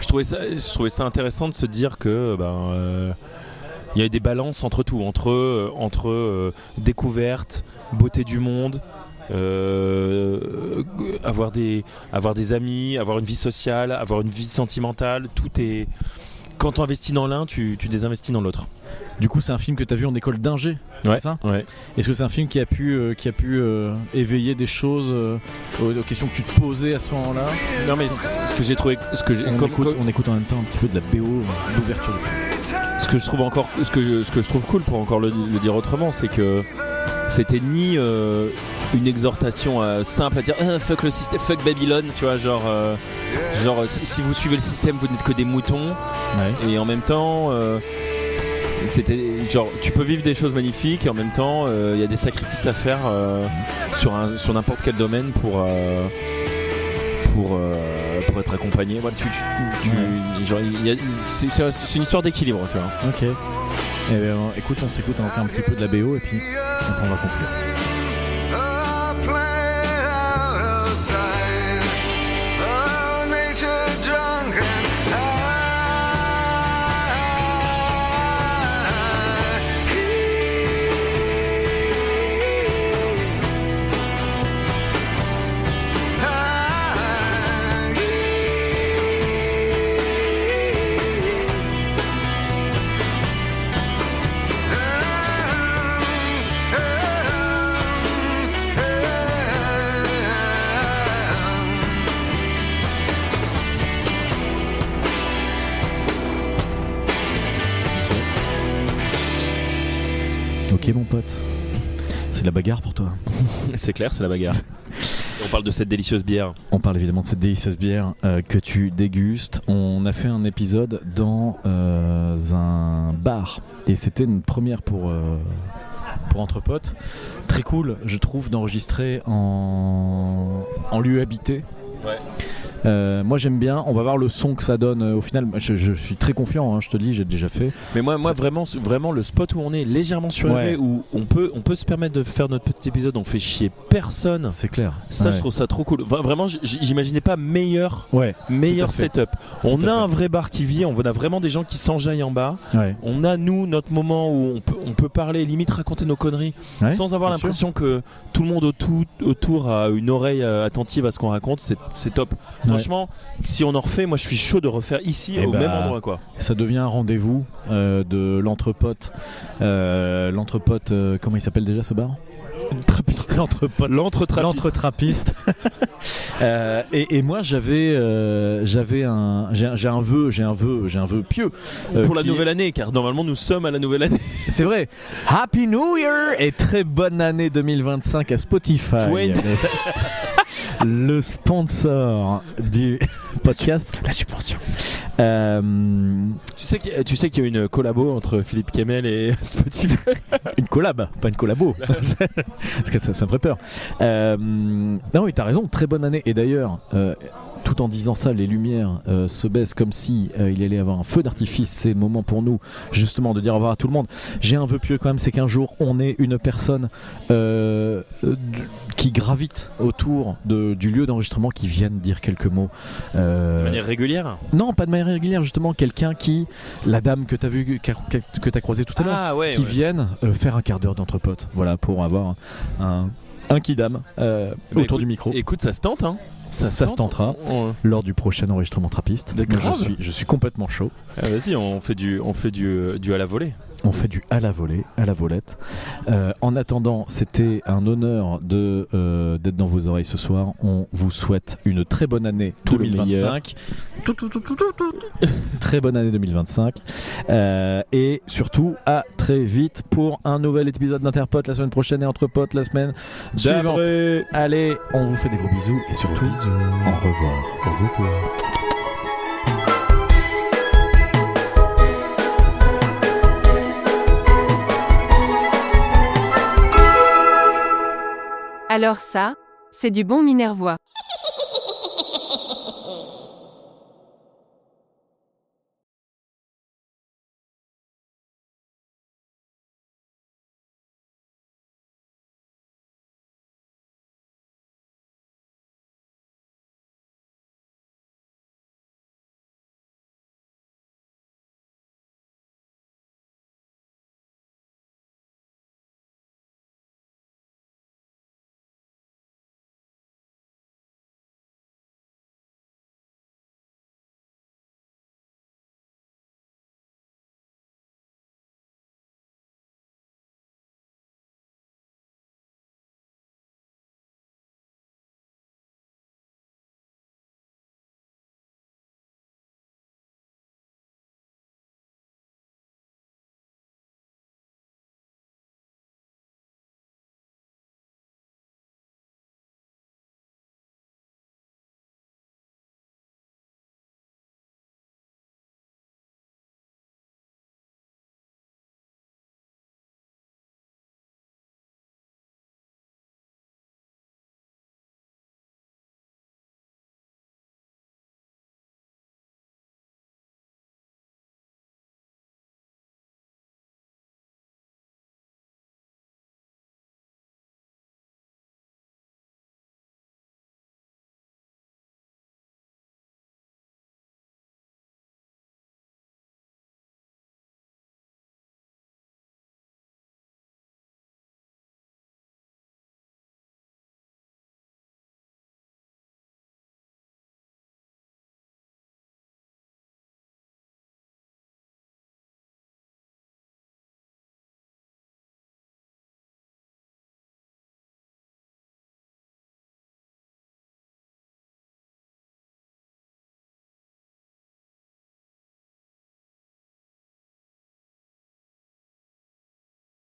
trouvais ça intéressant de se dire que il y a des balances entre tout, entre découverte, beauté du monde. Avoir des amis, avoir une vie sociale, avoir une vie sentimentale, tout est. Quand tu investis dans l'un, tu désinvestis dans l'autre. Du coup, c'est un film que tu as vu en école d'ingé, c'est ça ? Ouais. Est-ce que c'est un film qui a pu éveiller des choses aux questions que tu te posais à ce moment-là ? Non, mais ce que j'ai trouvé, on écoute en même temps un petit peu de la BO, l'ouverture du film. Ce que je trouve cool, pour encore le dire autrement, c'est que c'était ni une exhortation simple à dire fuck le système, fuck Babylone, tu vois, genre si vous suivez le système, vous n'êtes que des moutons. Et en même temps, c'était genre tu peux vivre des choses magnifiques et en même temps il y a des sacrifices à faire sur n'importe quel domaine pour être accompagné. Voilà, c'est une histoire d'équilibre, tu vois. Ok. Et écoute, on s'écoute encore un petit peu de la BO et puis on va conclure. Ok mon pote, c'est la bagarre pour toi. C'est clair, c'est la bagarre. On parle de cette délicieuse bière. On parle évidemment de cette délicieuse bière que tu dégustes. On a fait un épisode dans un bar et c'était une première pour Entre Potes. Très cool, je trouve, d'enregistrer en lieu habité. Ouais. Moi j'aime bien, on va voir le son que ça donne au final. Je suis très confiant, je te le dis, j'ai déjà fait. Mais moi vraiment le spot où on est légèrement surélevé, où on peut se permettre de faire notre petit épisode, on fait chier personne. C'est clair. Ça, je trouve ça trop cool. Vraiment, j'imaginais pas meilleur setup. On a un vrai bar qui vit, on a vraiment des gens qui s'enjaillent en bas. On a notre moment où on peut parler, limite raconter nos conneries, sans avoir l'impression que tout le monde autour a une oreille attentive à ce qu'on raconte. C'est top. Franchement, si on en refait, moi je suis chaud de refaire ici au même endroit, quoi. Ça devient un rendez-vous de l'entrepote. Comment il s'appelle déjà ce bar ? Trappiste. L'entretrappiste. Et moi j'ai un vœu pieux pour la nouvelle année, car normalement nous sommes à la nouvelle année. C'est vrai. Happy New Year et très bonne année 2025 à Spotify. Le sponsor du podcast, la subvention. Tu sais qu'il y a une collabo entre Philippe Kemel et Spotify. Une collab, pas une collabo. Parce que ça me ferait peur. Non, oui, t'as raison, très bonne année. Et d'ailleurs, tout en disant ça, les lumières se baissent comme si il allait y avoir un feu d'artifice. C'est le moment pour nous, justement, de dire au revoir à tout le monde. J'ai un vœu pieux quand même, c'est qu'un jour, on ait une personne qui gravite autour du lieu d'enregistrement, qui vienne dire quelques mots. De manière régulière ? Non, pas de manière régulière, justement, quelqu'un qui, la dame que t'as vue, que t'as croisée tout à l'heure, vienne faire un quart d'heure d'entre potes, voilà, pour avoir un kidam autour du micro. Écoute, ça se tente, hein. Ça se tentera lors du prochain enregistrement Trappiste. Je suis complètement chaud. Ah, vas-y, on fait du à la volée. On fait du à la volée, à la volette. En attendant, c'était un honneur d'être dans vos oreilles ce soir. On vous souhaite une très bonne année 2025. Très bonne année 2025. Et surtout, à très vite pour un nouvel épisode d'Interpote la semaine prochaine et Entre Potes la semaine suivante. Allez, on vous fait des gros bisous et surtout, au revoir. Au revoir. Alors ça, c'est du bon minervois.